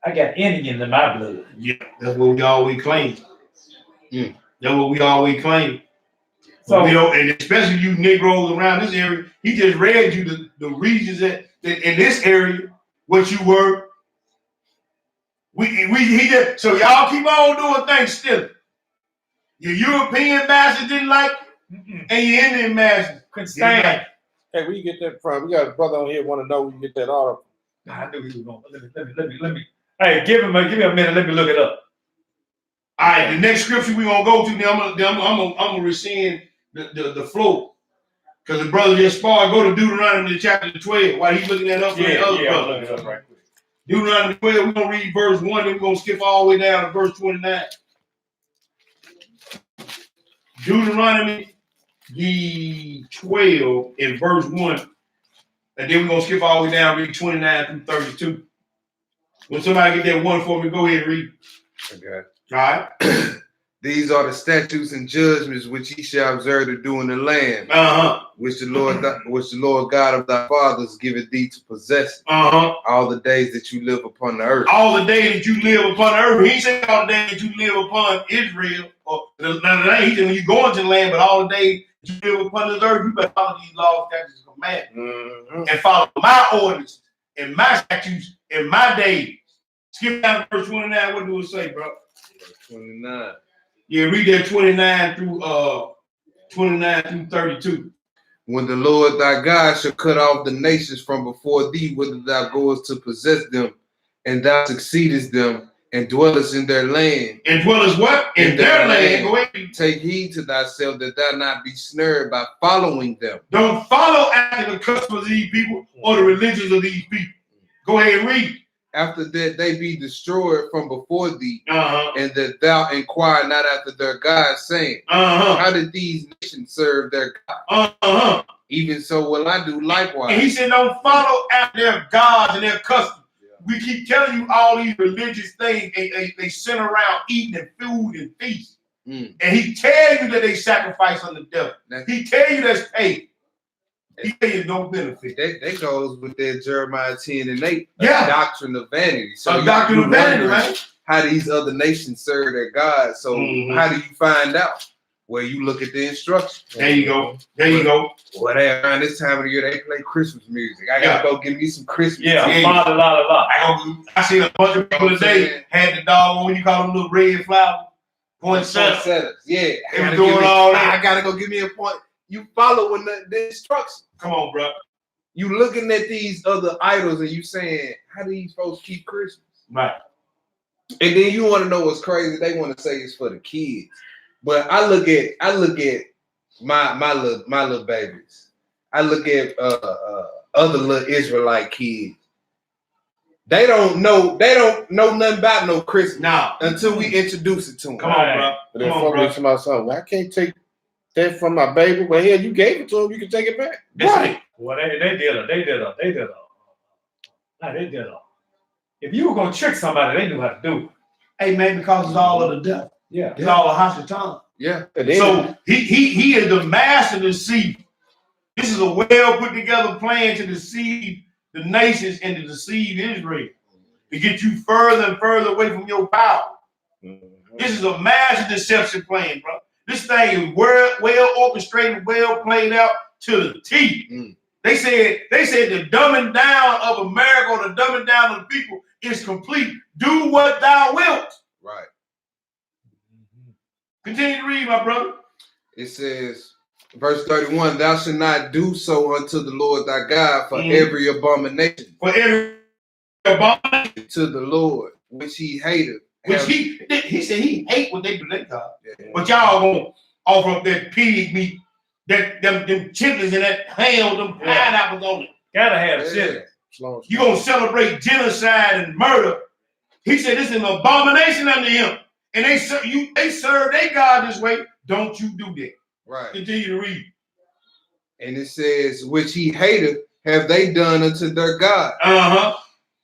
I got Indian in my blood. Yeah, that's what we always claim. That's what we always claim. So you know, and especially you Negroes around this area, he just read you the regions that in this area what you were. So y'all keep on doing things still. Your European masters didn't like it, and your Indian masters couldn't stand. Hey, where you get that from? We got a brother on here want to know where you get that article. I knew he was going. Let me. Hey, give me a minute. Let me look it up. All right, the next scripture we're gonna go to now. I'm gonna rescind the flow, because the brother just sparred. Go to Deuteronomy chapter 12 while he's looking that up for the other brother. Look it up right quick. Deuteronomy 12. We're gonna read verse 1, then we're gonna skip all the way down to verse 29. Deuteronomy the 12 in verse 1, and then we're gonna skip all the way down, read 29 through 32. When somebody get that one for me, go ahead and read. Okay. All right. These are the statutes and judgments which ye shall observe to do in the land, which the Lord God of thy fathers giveth thee to possess all the days that you live upon the earth. All the days that you live upon the earth. He said all the days that you live upon Israel, or he said when you go into the land, but all the days that you live upon this earth, you better follow these laws, statutes, and commandments, and follow my ordinance and my statutes and my days. Skip down to verse 29. What do it say, bro? Verse 29. Yeah, read that 29 through 32. When the Lord thy God shall cut off the nations from before thee, whither thou goest to possess them, and thou succeedest them, and dwellest in their land. And dwellest what? In their land. Go ahead. Take heed to thyself that thou not be snared by following them. Don't follow after the customs of these people or the religions of these people. Go ahead and read. After that they be destroyed from before thee, and that thou inquire not after their gods, saying, how did these nations serve their God? Even so will I do likewise. And he said, don't follow after their gods and their customs. we keep telling you all these religious things. They center around eating and food and feast. And he tell you that they sacrifice on the devil. He tell you that's paid. He tell you no benefit. That goes with that Jeremiah 10:8. Yeah. Doctrine of vanity. So a doctrine of vanity, man. How these other nations serve their God. So how do you find out? Well, you look at the instructions. There you go. There you go. Well, around this time of the year, they play Christmas music. I gotta go give me some Christmas music. I seen a bunch of people today had the dog, what you call them, little red flower. Poinsettias. Yeah. They were doing all that. I gotta go give me a point. You following the instructions. Come on, bro. You looking at these other idols and you saying, how do these folks keep Christmas? Right. And then you want to know what's crazy? They want to say it's for the kids. But I look at my little babies. I look at other little Israelite kids. They don't know nothing about no Christmas until we introduce it to them. Come on, bro. But then folks to my son, well, I can't take that from my baby. Well, hell, you gave it to him. You can take it back. Right. Well, they did it. If you were gonna trick somebody, they knew how to do it. Hey, man, because it's all of the devil. Yeah. It's all a Hashatan. Yeah. So he is the master deceiver. This is a well put together plan to deceive the nations and to deceive Israel, to get you further and further away from your power. This is a massive deception plan, bro. This thing is well orchestrated, well played out to the T. They said the dumbing down of America, or the dumbing down of the people is complete. Do what thou wilt. Right. Continue to read, my brother. It says, verse 31, thou shalt not do so unto the Lord thy God for every abomination. For every abomination to the Lord, which he hated. Which he said he hate what they do to God. Yeah. But y'all gonna offer up that pig meat, them chitlins and that ham, them pineapples on it. Gotta have shit. You gonna celebrate genocide and murder. He said this is an abomination unto him. And they serve their God this way. Don't you do that. Right. Continue to read. And it says, which he hated, have they done unto their God.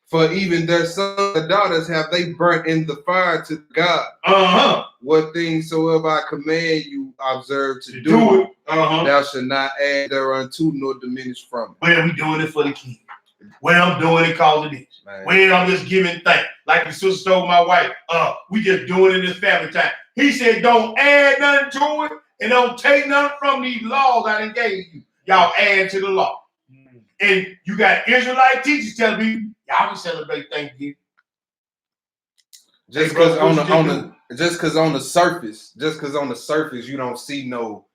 For even their sons and daughters have they burnt in the fire to God. What things soever I command you observe to do it. Thou shalt not add thereunto nor diminish from it. Well, we doing it for the king. Well, I'm doing it because of this. Well, I'm just giving thanks. Like the sister told my wife, we just doing it in this family time. He said, don't add nothing to it and don't take nothing from these laws I done gave you. Y'all add to the law. And you got Israelite teachers telling me, y'all can celebrate Thanksgiving. Just because on the surface you don't see no,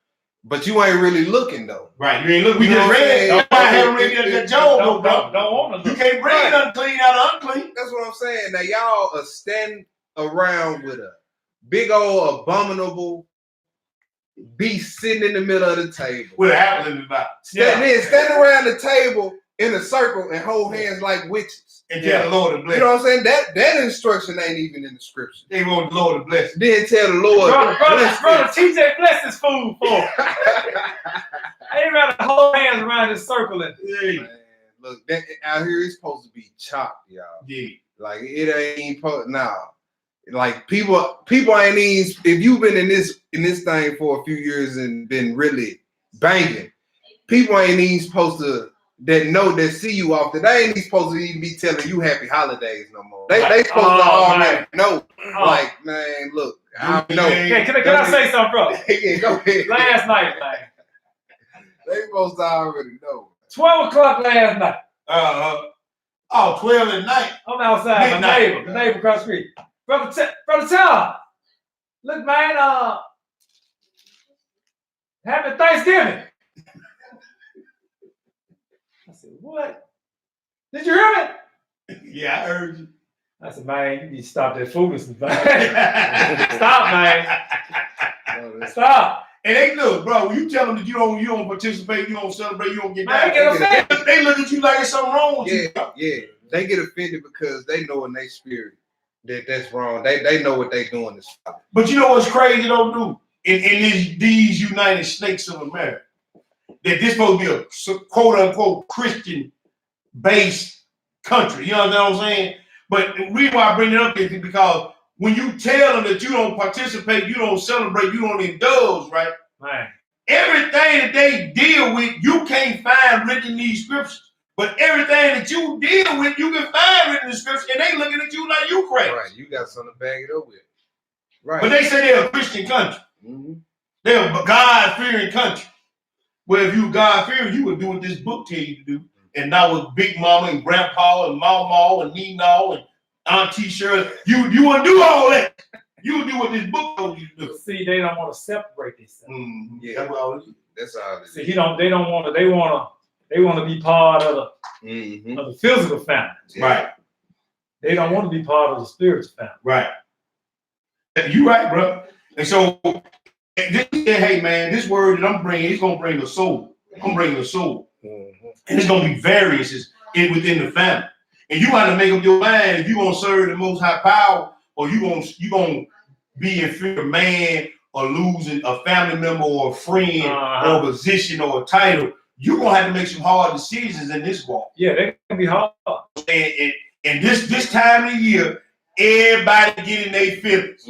but you ain't really looking though. Right, you ain't looking. We just read. I haven't read that Job, bro. Don't want to. You can't bring it unclean out of unclean. That's what I'm saying. Now y'all are standing around with a big old abominable beast sitting in the middle of the table with an apple in his mouth. Stand around the table in a circle and hold hands like witches. And tell the Lord to bless. You know what I'm saying? That instruction ain't even in the scripture. They want the Lord to bless. Then tell the Lord. Brother, TJ bless this food for. I ain't rather hold hands around this circle. Man, look, that out here is supposed to be chopped, y'all. Yeah. Like it ain't like people ain't even, if you've been in this thing for a few years and been really banging, people ain't even supposed to that see you often. They ain't even supposed to even be telling you happy holidays no more. They supposed to already know. Like, man, look, I know. Hey, can I say something, bro? Yeah, go ahead. Last night, man. They supposed to already know. 12 o'clock last night. 12 at night. I'm outside. The neighbor across the street. Brother Charles, look, man, happy Thanksgiving. I said, what? Did you hear me? Yeah, I heard you. I said, man, you need to stop that foolishness, man. Stop, man. Stop. And they look, bro, when you tell them that you don't participate, you don't celebrate, you don't get down. They look at you like there's something wrong with you. Yeah. They get offended because they know in their spirit that's wrong. They know what they doing is fine. But you know what's crazy, though, dude? In these United States of America, that this supposed to be a quote unquote Christian based country. You know what I'm saying? But the reason why I bring it up is because when you tell them that you don't participate, you don't celebrate, you don't indulge, right? Man. Everything that they deal with, you can't find written in these scriptures. But everything that you deal with, you can find written in the scriptures, and they looking at you like you crazy. Right, you got something to back it up with. Right. But they say they're a Christian country. Mm-hmm. They're a God-fearing country. Well, if you God-fearing, you would do what this book tells you to do. And not with Big Mama and Grandpa and Mama and Nino and Auntie Shirley. You wouldn't do all that. You would do what this book told you to do. See, they don't want to separate themselves. Mm-hmm. Yeah. That's what all it is. That's all it is. See, they want to. They want to be part of the physical family. Yeah. Right. They don't want to be part of the spiritual family. Right. You right, bro. And so, hey, man, this word that I'm bringing, it's going to bring a soul. I'm bringing a soul. And it's going to be variances within the family. And you got to make up your mind if you're going to serve the most high power or you're going to be in fear of man or losing a family member or a friend or a position or a title. You're going to have to make some hard decisions in this walk. Yeah, they can be hard. And this time of the year, everybody getting their feelings.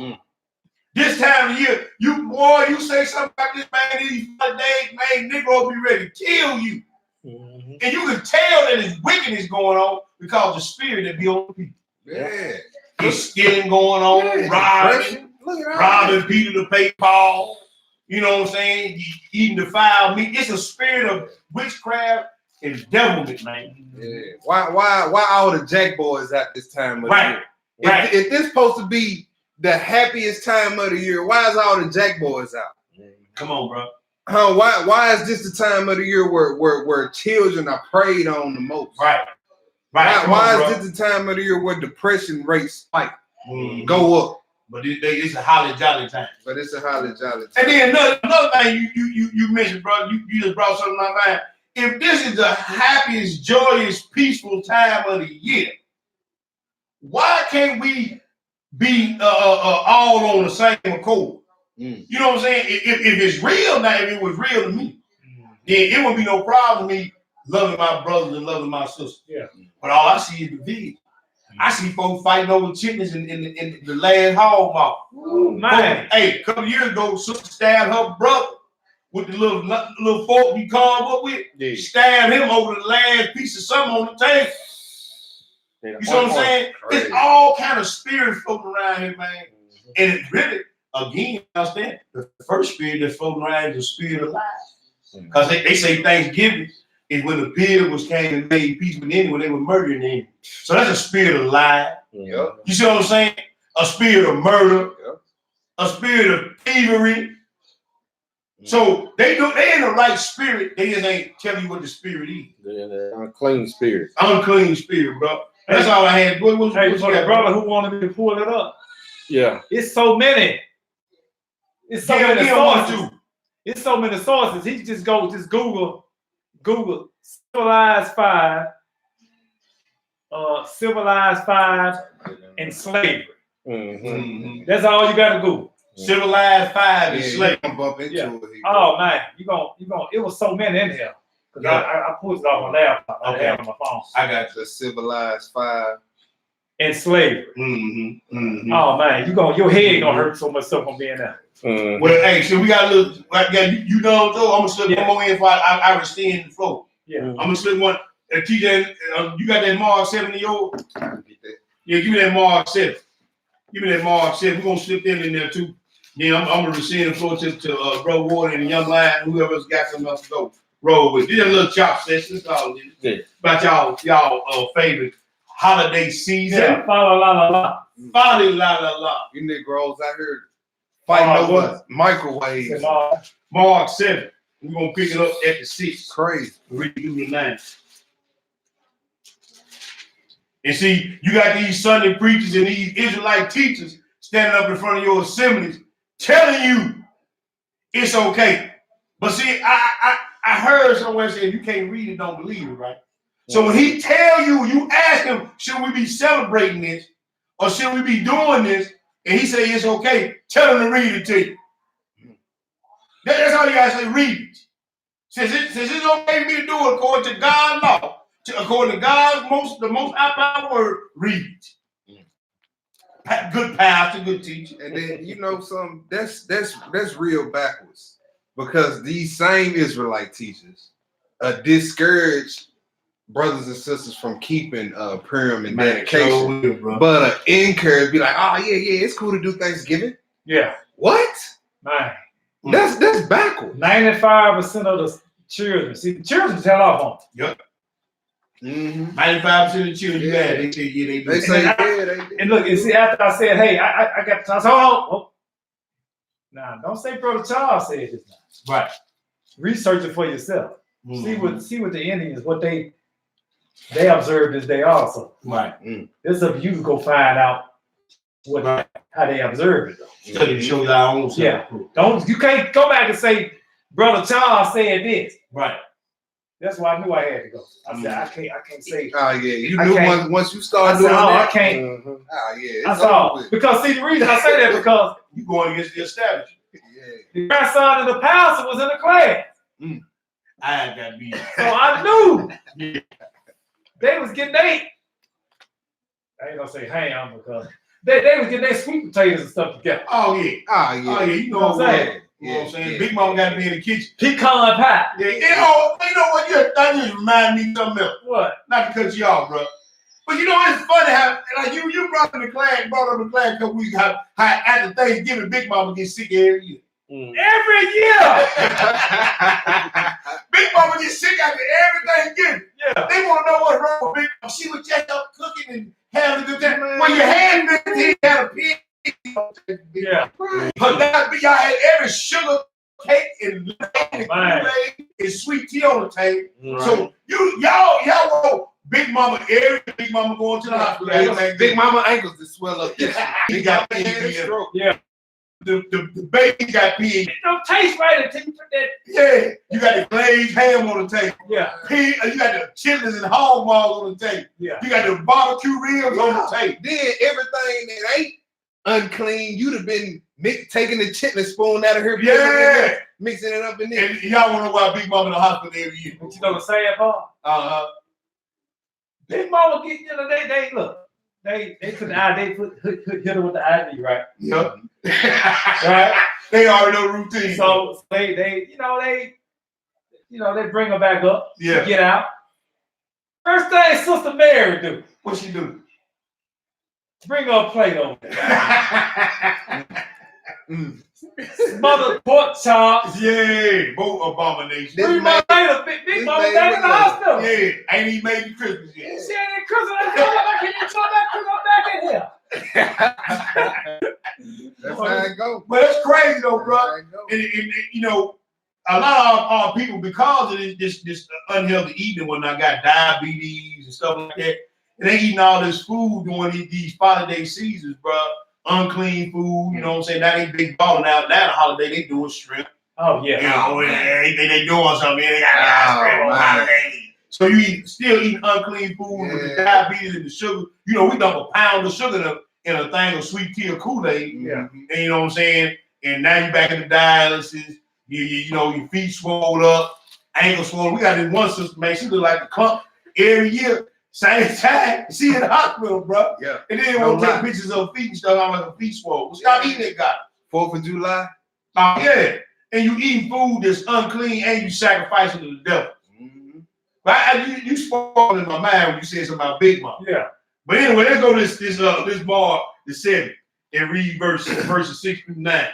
This time of the year, you say something about this man, these days, man, Negro be ready to kill you. And you can tell that there's wickedness going on because the spirit that be on the people. Yeah. There's stealing going on, robbing Peter to pay Paul. You know what I'm saying? Eating defiled meat. It's a spirit of witchcraft and devilment, man. Yeah. Why all the Jack boys at this time of the year? Right. If this supposed to be the happiest time of the year, why is all the Jack boys out? Come on, bro. Why is this the time of the year where children are preyed on the most? Right. Why is this the time of the year where depression rates spike, go up? But it's a holly jolly time. But it's a holly jolly time. And then another thing you mentioned, bro, you just brought something to my mind. If this is the happiest, joyous, peaceful time of the year, why can't we be all on the same accord? You know what I'm saying? If it's real now, if it was real to me, then it wouldn't be no problem with me loving my brothers and loving my sisters. Yeah. But all I see is the division. I see folks fighting over chickens in the last hall mall. Oh, man. Hey, a couple years ago, sister stabbed her brother with the little fork you carved up with. Yeah. Stabbed him over the last piece of something on the table. Yeah, you see what I'm saying? Crazy. It's all kind of spirits floating around here, man. And it really, again, understand, the first spirit that's floating around is the spirit of lies. Because they say Thanksgiving is when the pilgrims came and made peace with them when they were murdering them. So that's a spirit of lie. Yep. You see what I'm saying? A spirit of murder. Yep. A spirit of thievery. So they in the right spirit. They just ain't telling you what the spirit is. The unclean spirit. Unclean spirit, bro. That's all I had. What for the brother who wanted me to pull it up. Yeah. It's so many. It's so many sources. It's so many sources. He just Google civilized 5 and slavery. That's all you gotta Google. Civilized 5 and slavery. Oh man, you gonna it was so many in here. Cause I pulled it off my laptop. I have on my phone. I got the civilized 5 and slavery. Oh man, your head gonna hurt so much stuff from being there. Well, hey, so we got a little. You know, though. I'm gonna slip one more in before I extend the flow. Yeah. I'm gonna slip one. TJ, you got that Mark 70-year-old? Yeah, give me that Mark 7. Give me that Mark 7. We're gonna slip that in there too. Then I'm gonna rescind the floor to Bro Ward and the Young Lion, whoever's got something else to go. Roll with. This is a little chop session. That's all it is. Yeah. About y'all favorite holiday season. Yeah, Folly la la la. Folly la la la. You Negroes out here fighting over microwaves. Mark 7. We're gonna pick it up at the 6. Crazy. Read through the 9. And see, you got these Sunday preachers and these Israelite teachers standing up in front of your assemblies telling you it's okay. But see, I heard somewhere say if you can't read it, don't believe it, right? So when he tell you, you ask him, should we be celebrating this or should we be doing this? And he say it's okay. Tell him to read it to you. That's all you gotta say. Read it. Since it's okay for me to do it according to God's law, According to God, the most outbound word, read. Good pastor, good teacher. And then you know some that's real backwards because these same Israelite teachers discourage brothers and sisters from keeping Purim and dedication, but encourage be like, oh yeah, it's cool to do Thanksgiving. Yeah. What? Man. That's backwards. 95% of the children, see, the children tell off on. Yep. Mm-hmm. 95% of the children you had, they say yeah, they do. They say yeah, they do. And look, and see, after I said, hey, I got to hold. Nah, don't say Brother Charles said this now. Right. Research it for yourself. See what the Indians, what they observed this day also. Right. It's up to you to go find out how they observe it though. Study to show our own self. Yeah. You can't go back and say Brother Charles said this. Right. That's why I knew I had to go. I said I can't say. Oh yeah, you knew once you start doing that. I can't. Oh yeah, That's all. Because see, the reason I say that because you going against the establishment. Yeah. The grandson of the pastor was in the class. I got beat. So I knew they was getting I ain't gonna say ham because they was getting their sweet potatoes and stuff together. Oh yeah. You know what I'm saying? You know what I'm saying? Big Mama got to be in the kitchen. Pecan pie. Yeah, you know what? You just remind me of something else. What? Not to cut you off, bro. But you know, it's funny how like you brought up in the class a couple weeks how after Thanksgiving, Big Mama gets sick every year. Every year. Big Mama gets sick after every Thanksgiving. Yeah. They want to know what's wrong with Big Mama. She was just up cooking and having a good time. When your hand he had a pig. Yeah. But that y'all had every sugar cake and Kool-Aid and sweet tea on the table. Right. So y'all want Big Mama, every Big Mama going to the hospital. Big Mama ankles to swell up. He got pig. Yeah. The baby got pig. It don't taste right until you put that. Yeah. You got the glazed ham on the table. Yeah. Pig, you got the chitlins and hog balls on the table. Yeah. You got the barbecue ribs on the table. Then everything that ain't unclean, you'd have been taking the chitlin spoon out of her. Yeah. Mixing it up in there. And y'all want to know why Big Mama in the hospital every year. But you know the sad part? Big Mama get, they look. They put the eye, they hit her with the IV, right? Yep. Right? They already know routine. So they bring her back up. Yeah. Get out. First thing Sister Mary do. What she do? Bring her a plate over there. Smothered pork chops. Yeah, both abominations. 3 months later, Big Mama back in the hospital. Yeah, ain't even made the Christmas yet. She ain't in Christmas. I can't even talk back in here. That's how it go. But it's crazy though, bro. And you know, a lot of our people, because of this unhealthy eating and whatnot, got diabetes and stuff like that. And they eating all this food during these holiday seasons, bro. Unclean food, you know what I'm saying? Now they big balling out. Now the holiday, they doing shrimp. Oh, yeah. You know, they doing something. They got shrimp on holiday. So you still eating unclean food with the diabetes and the sugar. You know, we dump a pound of sugar in a thing of sweet tea or Kool-Aid. Yeah. And you know what I'm saying? And now you back in the dialysis. You know, your feet swole up, ankle swollen. We got this one sister, man. She look like a clump every year. Same time, she in the hospital, bro. Yeah. And then we'll take pictures of feet and stuff. I'm like a feet swole. Stop eating that guy. 4th of July. Yeah. And you eating food that's unclean and you sacrificing to the devil. But you spoiled in my mind when you said something about Big Mama. Yeah. But anyway, let's go to this bar, the 7, and read verses 6 through 9.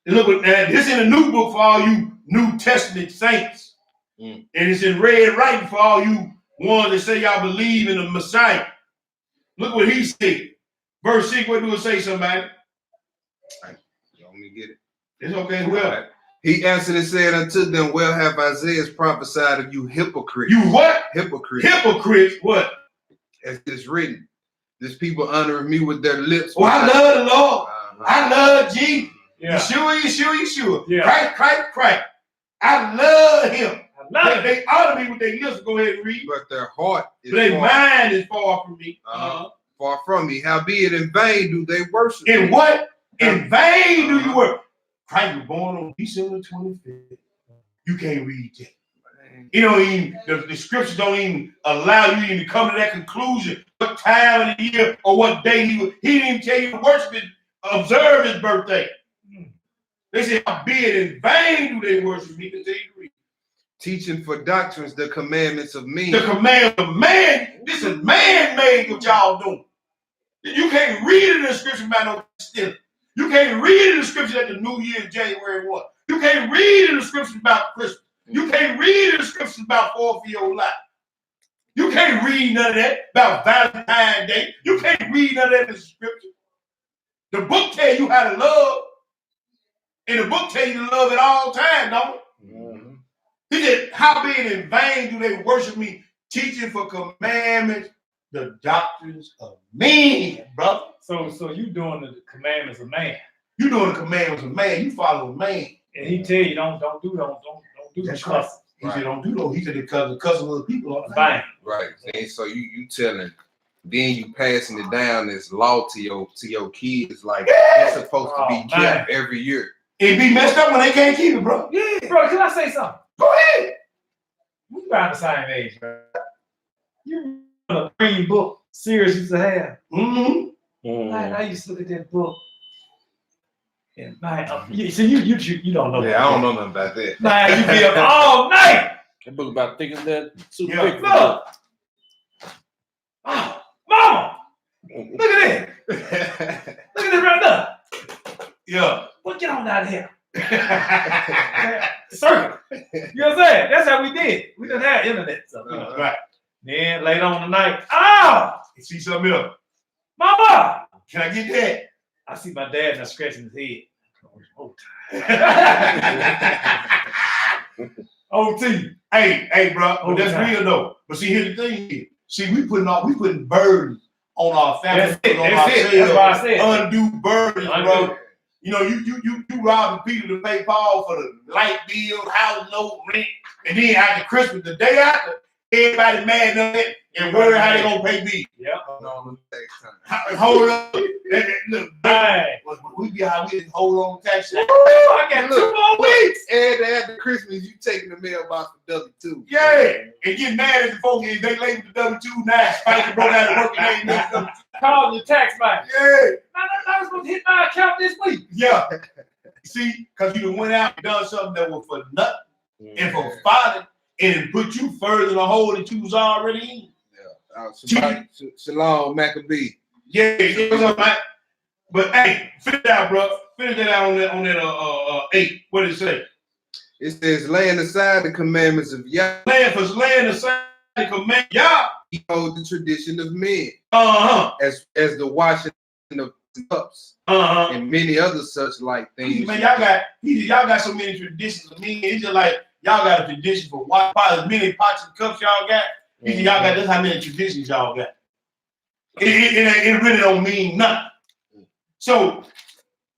And look at that. This is in a new book for all you New Testament saints. And it's in red writing for all you ones that say y'all believe in the Messiah. Look what he said. Verse 6, what do it say, somebody? You want me to get it? It's okay, whoever. He answered and said unto them, well have Isaiah prophesied of you hypocrites. You what? Hypocrites. Hypocrites, what? As it's written, this people honor me with their lips. Oh, I love the Lord. I love Jesus. Yeah. Yeshua. Yeah. Christ. I love him. They honor me with their lips. Go ahead and read. But their heart is their mind is far from me. Far from me. Howbeit in vain do they worship in me. What? In vain do you worship. Christ was born on December 25th. You can't read that. It don't even the scriptures don't even allow you even to come to that conclusion. What time of the year or what day he didn't even tell you to worship his, observe his birthday. They said, "Be it in vain do they worship me." Teaching for doctrines the commandments of men. The commandments of man. This is man-made what y'all doing. You can't read in the scripture about no stealing. You can't read in the scripture that the New Year is January 1. You can't read in the scripture about Christmas. You can't read in the scriptures about 4th of your life. You can't read none of that about Valentine's Day. You can't read none of that in the scripture. The book tell you how to love. And the book tell you to love at all times, don't it? He said, "How being in vain do they worship me, teaching for commandments, the doctrines of men," brother. So you doing the commandments of man. You doing the commandments of man. You follow man. And he tell you don't do That's the right. cussing. He said, "Don't do those." He said, "Because the cussing of the people are Bang. Right. And so you telling, then you passing it down as law to your kids, like it's supposed to be kept every year. It be messed up when they can't keep it, bro. Yeah, bro. Can I say something? Go ahead. We around the same age, bro. You remember the Green Book series used to have? Man, I used to look at that book. And man, you don't know. Yeah, I don't know nothing about that. Man, you be up all night. That book about thick as that. Super Yeah. thick. Look. Oh, mama. Look at that. Look at this right there. Yeah. Well, get on out of here. Circle. You know what I'm saying? That's how we did. We didn't have internet. So, you know. Right. Then later on tonight, oh, You see something else? mama. Can I get that? I see my dad now scratching his head. OT. Hey, bro, but that's real though. But see, here's the thing here. See, we putting burdens on our family, That's it. on That's it. That's why I said undue burdens, bro. Undue. You know, you robbing people to pay Paul for the light bill, house note, rent, and then after Christmas, the day after, everybody mad at it and worry how they gonna pay me. Yep. Hold up. Look, Bang. we be out here hold on tax. Ooh, I got 2 more weeks. And after Christmas, you taking the mailbox for W-2. Yeah, and get mad at the folks if they label the W-2 now. Spike broke out of work and they ain't no Call your tax man. Yeah, I was supposed to hit my account this week. yeah. See, because you done went out and done something that was for nothing and for folly, and it put you further in the hole that you was already in. Shalom, Maccabee. Yeah, you know what I'm saying? But hey, finish that out, bro. Finish that out on that 8. What did it say? It says, laying aside the commandments of Yah, Laying aside the command, Yah. he holds the tradition of men, Uh-huh. as the washing of cups, Uh-huh. and many other such like things. Man, y'all got so many traditions of me. It's just like y'all got a tradition for why as many pots and cups y'all got. Y'all got this how many traditions y'all got. It really don't mean nothing. So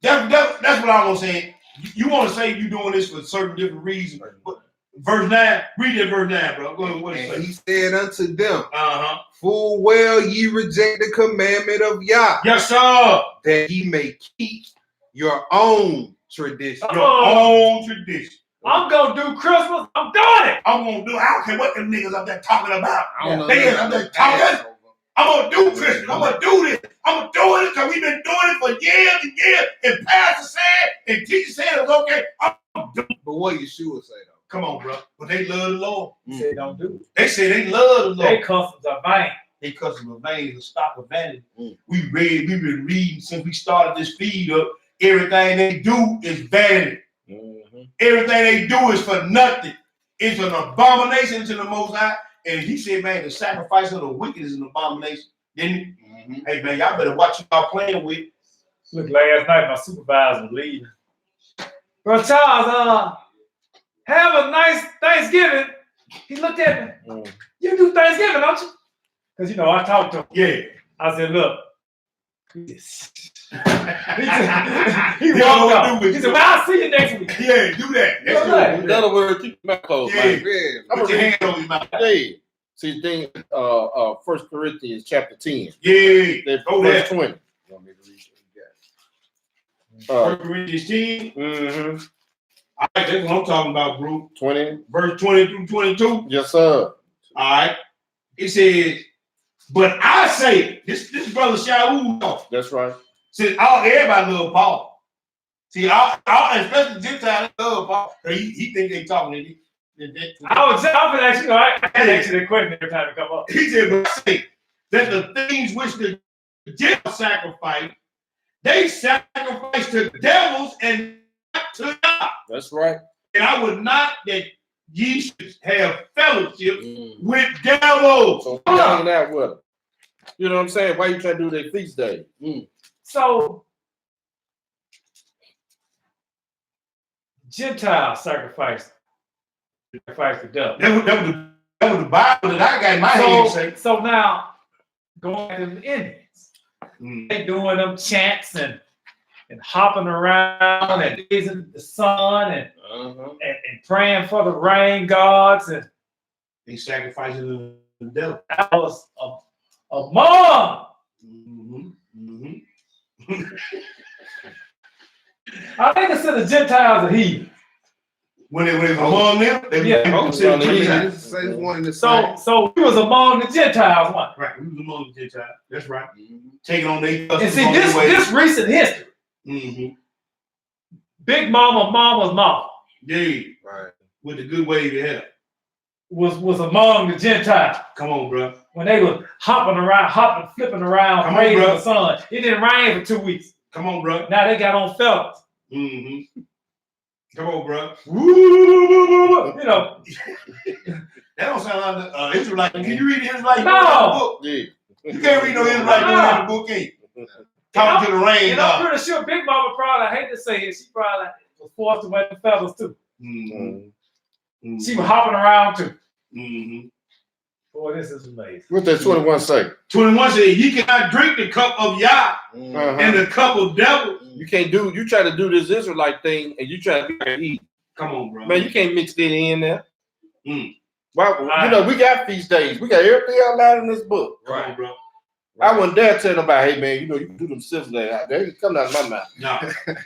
that's what I'm gonna say. You want to say you're doing this for certain different reasons. But verse 9, read that verse 9, bro. Go ahead, what it say? And he said unto them, Uh-huh. full well ye reject the commandment of Yah, Yes, sir. that ye may keep your own tradition. Your own tradition. I'm gonna do Christmas. I'm doing it. I'm gonna do. I don't care what them niggas up there talking about. I don't know They nothing up there about talking. Passover. I'm gonna do Christmas. I'm gonna do this. I'm gonna do it because we've been doing it for years and years. And Pastor said, and teacher said it was okay. But what Yeshua say though? Come on, bro. But they love the Lord. Say don't do it. They say they love the Lord. They customs are vain. They customs are vain, the stock of vanity. We've been reading since we started this feed up. Everything they do is vanity. Everything they do is for nothing. It's an abomination to the Most High. And he said, man, the sacrifice of the wicked is an abomination. Didn't he? Hey, man, y'all better watch y'all playing with. Look, last night my supervisor was leaving. Bro, Charles, have a nice Thanksgiving. He looked at me. You do Thanksgiving, don't you? Because, you know, I talked to him. Yeah. I said, look. he walked off. He said, well, I'll see you next week. Yeah, do that. That's right. In other words, keep your mouth closed, Yeah. man. Yeah. Put your hand on your mouth. Hey, see the thing, 1 Corinthians chapter 10, Yeah. Go there. verse 20. Want me to read what you got? 1 Corinthians 10. All right, that's what I'm talking about, bro. 20. Verse 20 through 22. Yes, sir. All right. It says, but I say, this brother Shaul That's right. says, everybody love Paul. See, especially Gentiles love Paul. He think they talking. I was actually, I had actually a question every time it come up. He said, but I say that the things which the Gentiles sacrifice, they sacrifice to devils and not to God. That's right. And I would not that ye should have fellowship with devils. So hanging out with them. You know what I'm saying? Why you trying to do their feast day? So Gentiles sacrifice the devil. That was the Bible that I got in my hand. So now going to the Indians, they doing them chants and hopping around and praising the sun and praying for the rain gods, and they sacrificing the devil. that was among. I think it's the Gentiles are heathens. When it was among them, So he was among the Gentiles, one. Right, we was among the Gentiles. That's right. Taking on their And see, this recent history. Big Mama's mama. Yeah. Right. With the good way to help. Was among the Gentiles. Come on, bro. When they were flipping around, praising the sun. It didn't rain for 2 weeks. Come on, bro. Now they got on fellas. Come on, bro. You know. That don't sound like Israelite. Can you read the Israelite book? Yeah. You can't read no Israelite in the book, ain't you? Talking to the rain. And I'm pretty sure Big Mama probably, I hate to say it, she probably was forced to wear the feathers too. She was hopping around too. Boy, this is amazing. What does 21 say? 21 says, ye cannot drink the cup of Yah and the cup of devil. You try to do this Israelite thing and you try to eat. Come on, bro. Man, you can't mix that in there. Well, we got feast days. We got everything outlined in this book. Right, bro. I wouldn't dare tell nobody, hey, man, you can do them civil days. They ain't coming out of my mouth. No.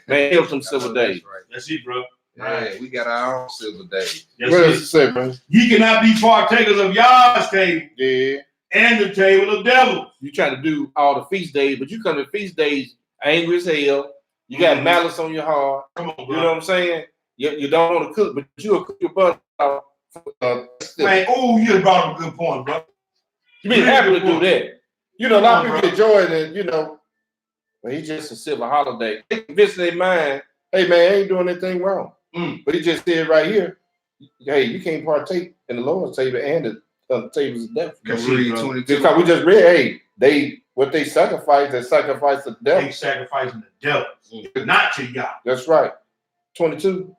Man, help some civil days. Right. That's it, bro. Right. We got our own civil days. What does it say, man? Ye cannot be partakers of Yah's table. Yeah. And the table of devils. You try to do all the feast days, but you come to feast days angry as hell. You got malice on your heart. Come on, bro. You know what I'm saying? You don't want to cook, but you'll cook your butt off. Man, you just brought up a good point, bro. You be happy to do that. You know, a lot of people enjoy it, and well, he just a civil holiday. They convince their mind, hey man, I ain't doing anything wrong. But he just said right here, hey, you can't partake in the Lord's table and the tables of death. Because we just read, hey, what they sacrifice the devil. They sacrificing the devil, not to Yah. That's right. 22.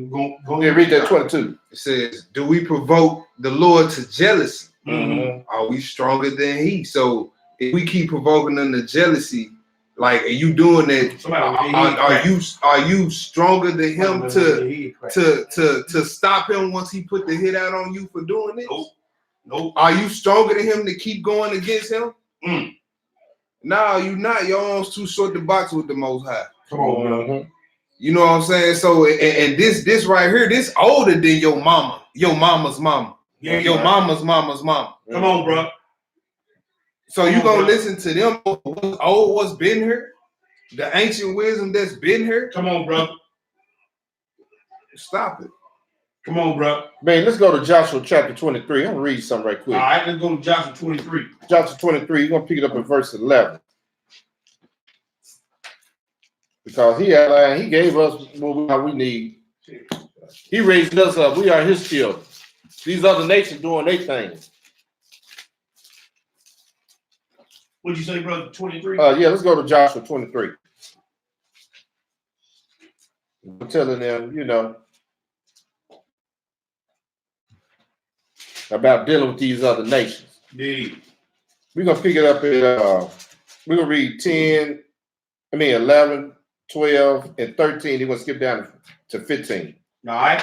Go read that 22. It says, do we provoke the Lord to jealousy? Are we stronger than he? So if we keep provoking them to jealousy, like, are you doing that? Are you stronger than him to stop him once he put the hit out on you for doing it? Nope. Are you stronger than him to keep going against him? No, you not. Your arms too short to box with the Most High. Come on, bro. You know what I'm saying? So, and this right here, this older than your mama, your mama's mama, your mama's mama. Come on, bro. So you gonna listen to them what's been here, the ancient wisdom that's been here? Come on, bro. Stop it. Come on, bro. Man, let's go to Joshua chapter 23. I'm gonna read something right quick. All right, let's go to Joshua 23. Joshua 23, you're gonna pick it up in verse 11. Because he gave us what we need. He raised us up. We are his children. These other nations doing their thing. What'd you say, brother? 23? Yeah, let's go to Joshua 23. I'm telling them, about dealing with these other nations. Indeed. We're gonna pick it up at we're gonna read 11, 12, and 13. They're gonna skip down to 15. All right.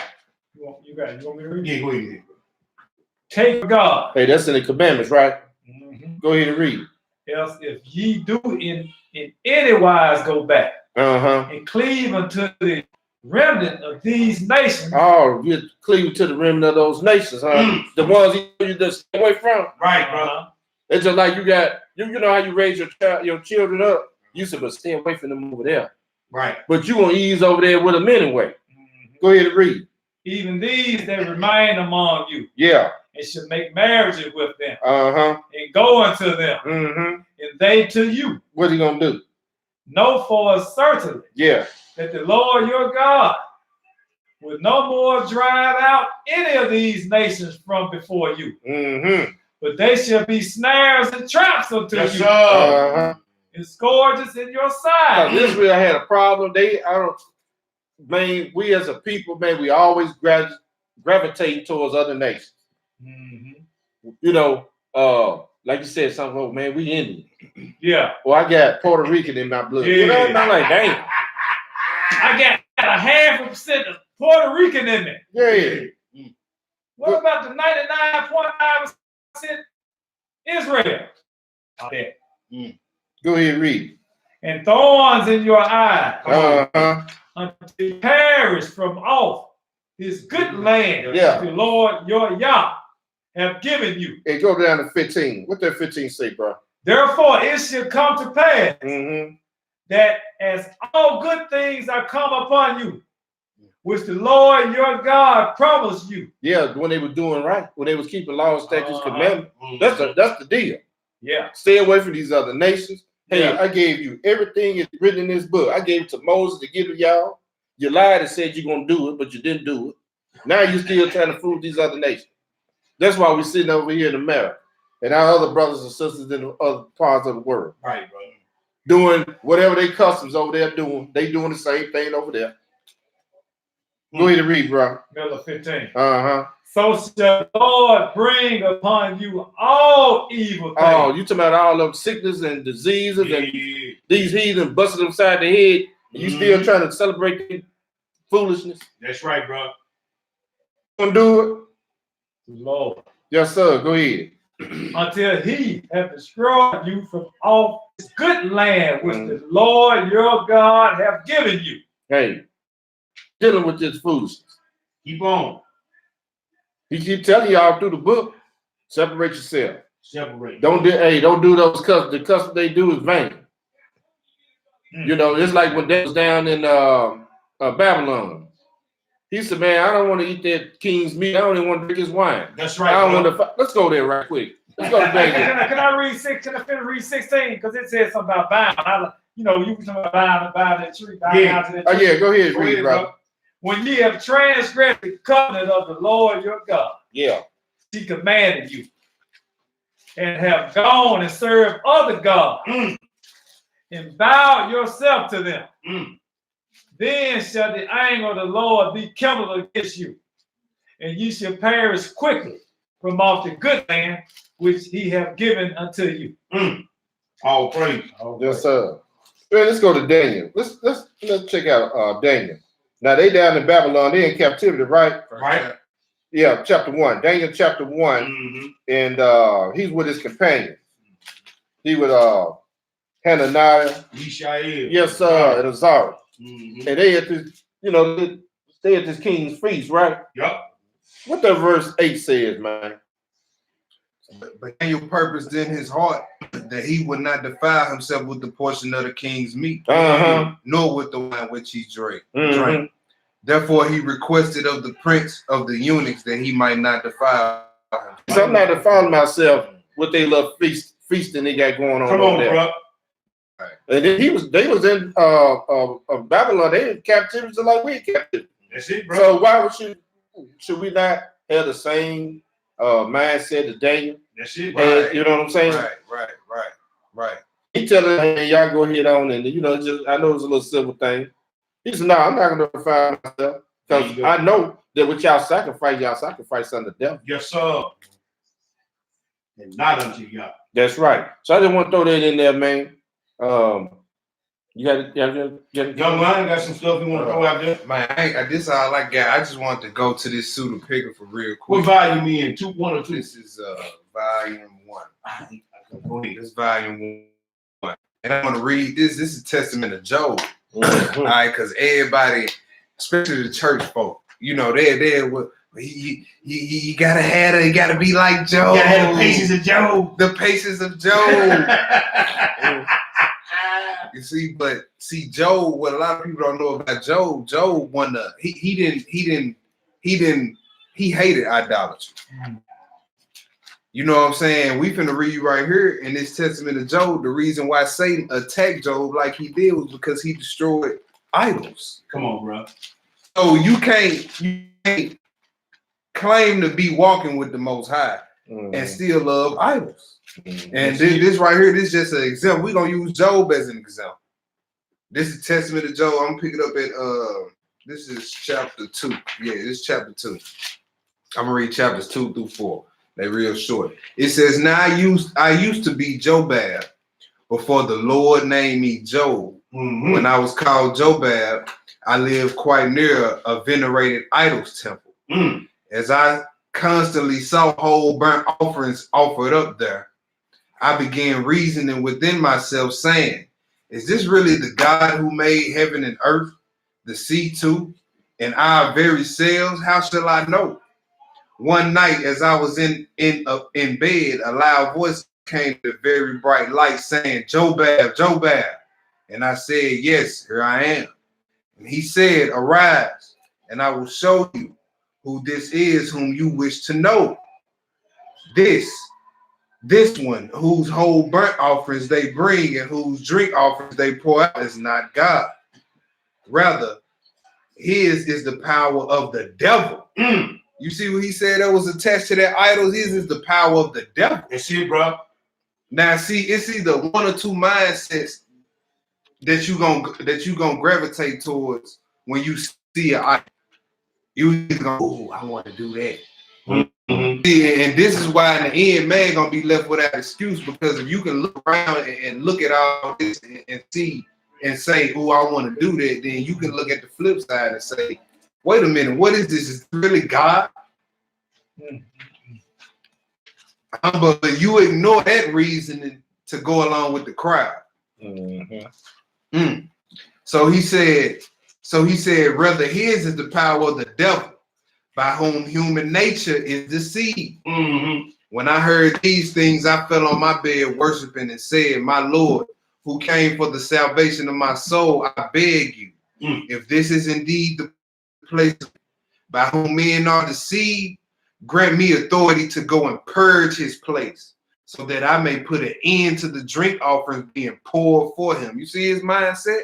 You want me to read? Yeah, go ahead. Take God. Hey, that's in the commandments, right? Go ahead and read. Else, if ye do in any wise go back and cleave unto the remnant of these nations. Oh, you cleave to the remnant of those nations, huh? The ones you just stay away from. Right, brother. It's just like you got you know how you raise your children up. You said, but stay away from them over there. Right. But you gonna ease over there with them anyway. Go ahead and read. Even these that remain among you. Yeah. And should make marriages with them. And go unto them. And they to you. What are you gonna do? Know for certainly. Yeah. That the Lord your God will no more drive out any of these nations from before you. But they shall be snares and traps unto you. And scourges in your side. Israel had a problem. We as a people, man, we always gravitate towards other nations. You know, like you said, something, oh, man, we Indian. Yeah. Well, I got Puerto Rican in my blood. Yeah. You know, I'm like, damn. I got a 0.5% of Puerto Rican in me. Yeah. What about the 99.9% Israel? Go ahead and read. And thorns in your eyes. Until you perish from off this good land the Lord your Yah have given you. Hey, go down to 15. What that 15 say, bro? Therefore it shall come to pass that as all good things are come upon you, which the Lord your God promised you. Yeah, when they were doing right, when they was keeping laws, statutes, commandments. That's the deal. Yeah. Stay away from these other nations. Hey, I gave you everything is written in this book. I gave it to Moses to give to y'all. You lied and said you're going to do it, but you didn't do it. Now you're still trying to fool these other nations. That's why we're sitting over here in America and our other brothers and sisters in other parts of the world. Right, brother. Doing whatever they customs over there doing. They doing the same thing over there. Go ahead and read, bro. Middle of 15. So shall the Lord bring upon you all evil things. Oh, you talking about all of sickness and diseases and these heathens busting upside the head, and you still trying to celebrate foolishness? That's right, bro. Gonna do it? Lord. Yes, sir. Go ahead. Until he have destroyed you from off this good land which the Lord your God have given you. Hey, dealing with this foolishness. Keep on. He keep telling y'all through the book, separate yourself. Separate. Don't do those customs. The customs they do is vain. You know, it's like when they was down in Babylon. He said, man, I don't want to eat that king's meat. I don't even want to drink his wine. That's right. I don't want to. Let's go there right quick. Let's go to Daniel. Can I read 6? Can I finish read 16? Because it says something about bound. You know, you can talk about bound that tree. Yeah, go ahead, read, brother. When ye have transgressed the covenant of the Lord your God, he commanded you, and have gone and served other gods, and bowed yourself to them, then shall the anger of the Lord be kindled against you, and ye shall perish quickly from off the good land which he have given unto you. All praise. Yes, sir. Man, let's go to Daniel. Let's check out Daniel. Now they down in Babylon, they in captivity, right? Right. Yeah, chapter 1. Daniel chapter 1. And he's with his companion. He with Hananiah. Mishael. Yes, sir, and Azariah. And they at this, they at this king's feast, right? Yep. What that verse 8 says, man. But Daniel purposed in his heart that he would not defile himself with the portion of the king's meat, nor with the wine which he drank. Therefore, he requested of the prince of the eunuchs that he might not defile himself. So I'm not defiling myself with they love feasting they got going on. Come on, there. Bro. Right. And then they was in Babylon. They in captivity just like we in captivity. That's it, bro. So why should we not have the same mindset as Daniel? That's it, right. You know what I'm saying? Right. He telling hey, y'all go ahead on and just I know it's a little civil thing. He said, no, I'm not gonna define myself because I know that what y'all sacrifice unto death. Yes, sir. And not unto y'all. That's right. So I just want to throw that in there, man. You got young man, got some stuff you want to throw out there? Man, this is all I got. I just want to go to this pseudo picker for real quick. What volume you in? 1 or 2? This is volume 1. This is volume 1. And I'm gonna read this. This is Testament of Job. All right, because everybody especially the church folk. You know, they you gotta have it. You gotta be like Job. You gotta have the patience of Job. The patience of Job. You see, but see, Job. What a lot of people don't know about Job. Job won the. He hated idolatry. You know what I'm saying? We finna read right here in this testament of Job. The reason why Satan attacked Job like he did was because he destroyed idols. Come on, bro. So you can't claim to be walking with the Most High and still love idols. And this right here, this is just an example. We're gonna use Job as an example. This is Testament of Job. I'm gonna pick it up at this is chapter 2. Yeah, this is chapter 2. I'm gonna read chapters 2 through 4. They're real short. It says, "Now I used to be Jobab before the Lord named me Job. When I was called Jobab, I lived quite near a venerated idols temple. As I constantly saw whole burnt offerings offered up there, I began reasoning within myself, saying, is this really the God who made heaven and earth, the sea too, and our very selves? How shall I know? One night, as I was in bed, a loud voice came to the very bright light, saying, Jobab, Jobab. And I said, yes, here I am. And he said, arise, and I will show you who this is whom you wish to know. This one whose whole burnt offerings they bring and whose drink offerings they pour out is not God. Rather, his is the power of the devil. You see what he said that was attached to that idol? His is the power of the devil. That's it, bro. Now, see, it's either one or two mindsets that you gonna gravitate towards when you see an idol. You either go, oh, I want to do that. See, and this is why in the end, man, gonna be left without excuse, because if you can look around and look at all this and see and say, oh, I want to do that, then you can look at the flip side and say, wait a minute, what is this? Is it really God? But you ignore that reasoning to go along with the crowd. So he said, rather his is the power of the devil, by whom human nature is deceived. When I heard these things, I fell on my bed worshiping and said, my Lord, who came for the salvation of my soul, I beg you, if this is indeed the place by whom men are deceived, grant me authority to go and purge his place, so that I may put an end to the drink offerings being poured for him. You see his mindset?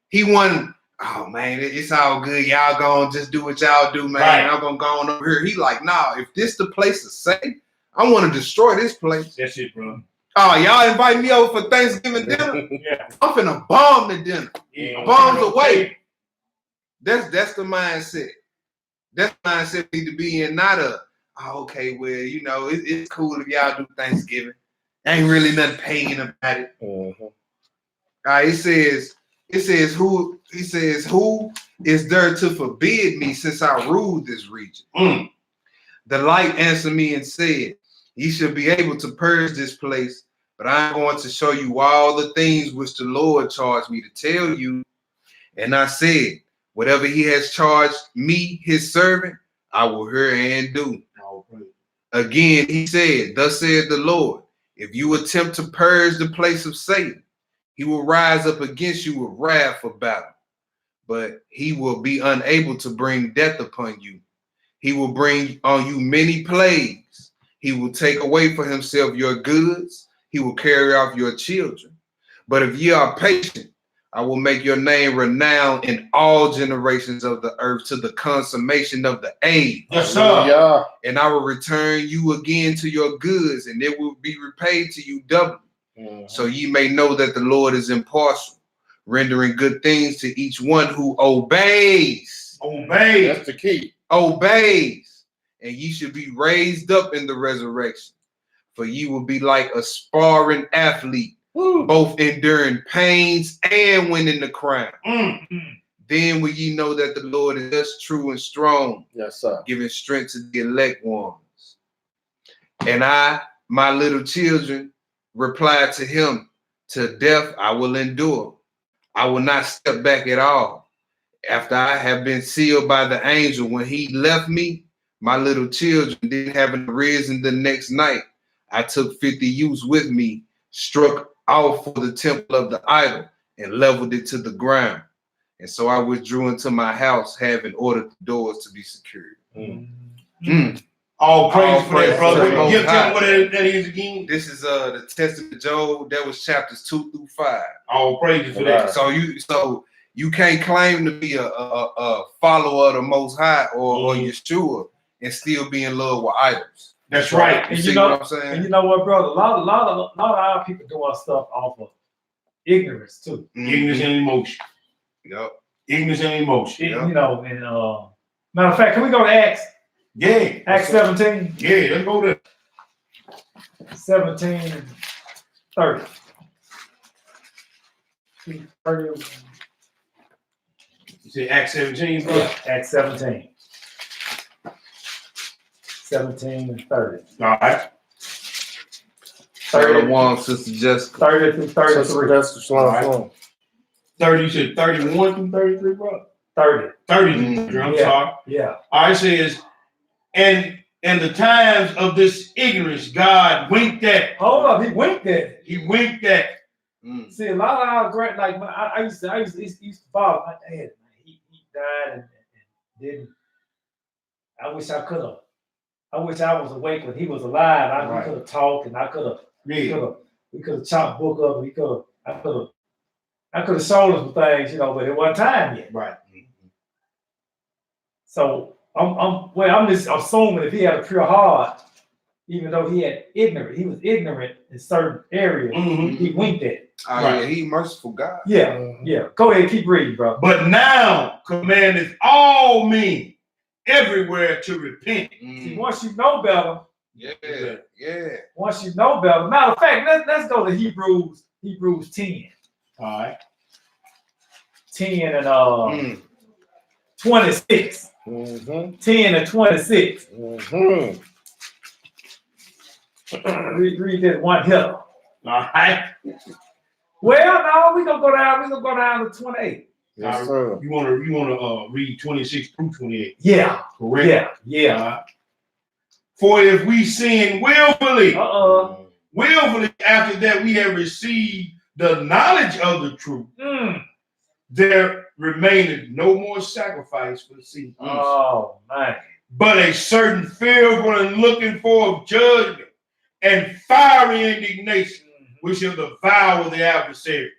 He wanted, oh man, it's all good. Y'all gonna just do what y'all do, man. Right. I'm gonna go on over here. He like, nah, if this the place to say, I want to destroy this place. That's it, bro. Oh, y'all invite me over for Thanksgiving dinner? Yeah. I'm finna bomb the dinner. Bombs away. That's the mindset. That's the mindset we need to be in, not a, oh, okay, well, you know, it's cool if y'all do Thanksgiving. Ain't really nothing pagan about it. All right, it says, who is there to forbid me, since I rule this region? The light answered me and said, ye shall be able to purge this place, but I'm going to show you all the things which the Lord charged me to tell you. And I said, whatever he has charged me, his servant, I will hear and do. Again, he said, thus said the Lord, if you attempt to purge the place of Satan, he will rise up against you with wrath for battle, but he will be unable to bring death upon you. He will bring on you many plagues. He will take away for himself your goods. He will carry off your children. But if ye are patient, I will make your name renowned in all generations of the earth, to the consummation of the age. Yes, sir. Yeah. And I will return you again to your goods, and it will be repaid to you doubly. So ye may know that the Lord is impartial, rendering good things to each one who obeys. Obey. That's the key. Obeys. And ye should be raised up in the resurrection. For ye will be like a sparring athlete, both enduring pains and winning the crown. Then will ye know that the Lord is just true and strong, Yes, sir. giving strength to the elect ones. And I, my little children, replied to him, to death I will endure. I will not step back at all. after I have been sealed by the angel, when he left me, my little children didn't have risen the next night. I took 50 youths with me, struck out for the temple of the idol, and leveled it to the ground. And so I withdrew into my house, having ordered the doors to be secured. All praise for that, brother. Most You tell High. me what that is again? This is the Testament of Job. That was chapters 2 through 5. All praise for that. So you can't claim to be a follower of the Most High or Yeshua and still be in love with idols. That's right. You see what I'm saying? And you know what, brother? A lot of our people doing stuff off of ignorance too. Ignorance and emotion. Yep. Ignorance and emotion. You know, and matter of fact, can we go to Acts? Yeah. Acts 17. Yeah, let's go there. 17 and 30. 30. You said Acts 17, bro? Yeah, Acts 17. 17 and 30. All right. 31, Sister Jessica. 30 through 33. That's the shalom. 30, you said 31 through 33, bro? 30. 30 through 33, I'm sorry. Yeah. All right, it says, and the times of this ignorance, God winked at. Hold up, he winked at it. He winked at. See, a lot of our great, like I used to bother my dad. Man. He died and didn't. I wish I could have. I wish I was awake when he was alive. We could have talked and I could have. We could have chopped book up. I could have showed him some things, you know, but it wasn't time yet. Right. So I'm just assuming if he had a pure heart, even though he was ignorant in certain areas, he winked at it. Yeah, he merciful God. Yeah, yeah. Go ahead, keep reading, bro. But now commandeth all men everywhere to repent. See, once you know better, yeah. Once you know better. Matter of fact, let's go to Hebrews 10. All right. 10 and 26. 10 and 26. Read that one here. All right. Well, no, we're gonna go down to 28. Yes, sir. You wanna read 26 through 28. Yeah. Correct. Yeah. For if we sin willfully, willfully after that we have received the knowledge of the truth, there remaineth no more sacrifice for sin. Oh man. But a certain fearful and looking for of judgment and fiery indignation, which shall devour the adversaries.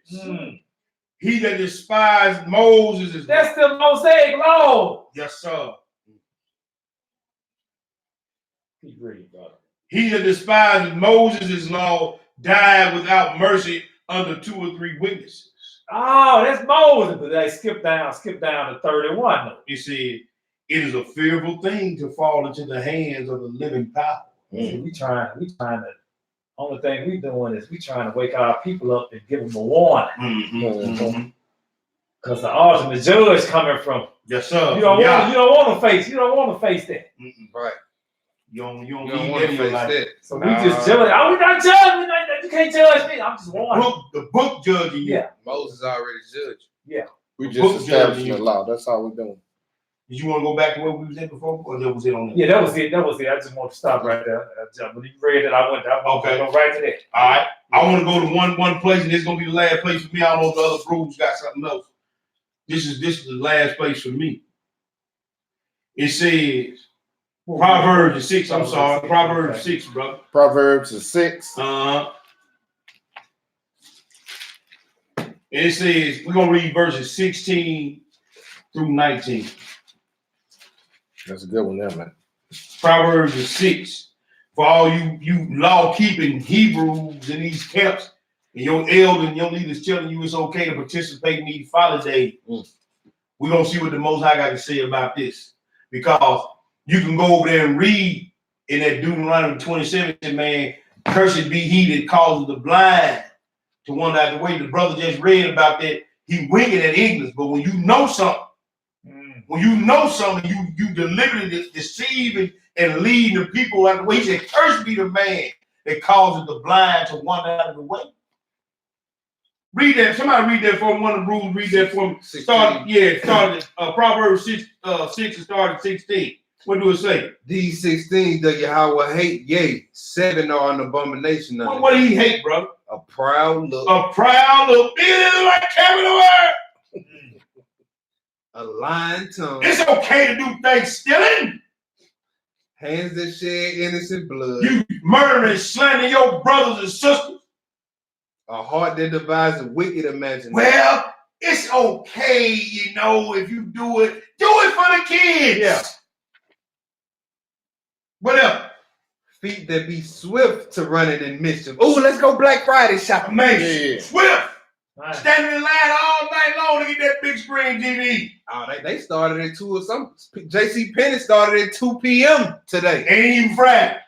He that despised Moses is that's the Mosaic law. Yes, sir. Keep reading, brother. He that despised Moses' law died without mercy under 2 or 3 witnesses. Oh, that's Moses, but they skip down to 31. Though. He said, it is a fearful thing to fall into the hands of the living power. See, we trying to. Only thing we doing is we trying to wake our people up and give them a warning. Because the ultimate judge coming from. Yes, sir. You don't want to face that. Right. You don't You need don't want that to in your face life. that. So we just judge. Oh, we not judging. You can't judge me. I'm just warning. The book judging you. Yeah. Moses already judged. Yeah. We just establishing the law. That's all we're doing. Did you want to go back to where we was at before, or that was it on that? Yeah, that was it. I just want to stop right there. When you read it, I went Okay. Go right to that. All right. I want to go to one place, and it's gonna be the last place for me. I don't know if the other groups got something else. This is the last place for me. It says Proverbs 6. I'm sorry, Proverbs 6, brother. Proverbs 6. And it says we're gonna read verses 16 through 19. That's a good one there, man. Proverbs 6. For all you law-keeping Hebrews in these camps, and your elders and your leaders telling you it's okay to participate in these Folly days. We're going to see what the Most High got to say about this. Because you can go over there and read in that Deuteronomy 27, man, cursed be he that causes the blind to wander out the way. The brother just read about that. He winking at ignorance. But when you know something, you deliberately deceiving and leading the people out of the way. He said, cursed be the man that causes the blind to wander out of the way. Read that. Somebody read that for me. One of the rules. Read that for me. Started Proverbs 6 and started 16. What do it say? These 16 that Yahweh hate, yea, 7 are an abomination. What do he hate, brother? A proud look. A proud look. Like Kevin A lying tongue. It's okay to do things stealing. Hands that shed innocent blood. You murder and slander your brothers and sisters. A heart that devises wicked imagination. Well, it's okay, if you do it for the kids. Yeah. What else? Feet that be swift to running in mischief. Oh, let's go Black Friday shopping. Amazing. Yeah. Swift. Nice. Standing in line all night long to get that big screen TV. Oh, they started at 2 or something. JC Penney started at 2 p.m. today. Ain't even Friday.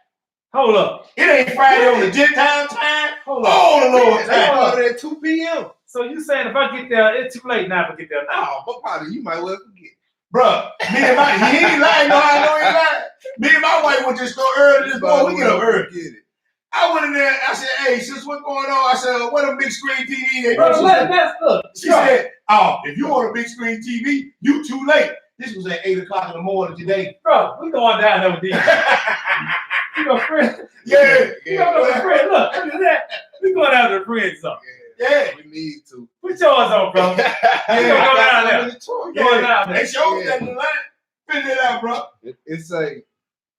Hold up. It ain't Friday on the Gentile time. Hold up. Oh, the Lord. They started at 2 p.m. So you saying if I get there, it's too late now to get there now? Oh, but probably you might well forget. Bruh, he ain't lying. No, I know he lying. Me and my wife went to the store early this morning. We get up early. Get it. I went in there. I said, "Hey, sis, what's going on?" I said, "What a big screen TV?" They Bro, look. She said, "Oh, if you want a big screen TV, you too late." This was at 8 o'clock in the morning today. Bro, we going down there with these. You know, friend. Yeah. You know, the friend. Look at that. We going down to the friend zone. Yeah. We need to. Put yours on, bro. Yeah. Go down there. Going down there. They showed that in the line. Figure it out, bro.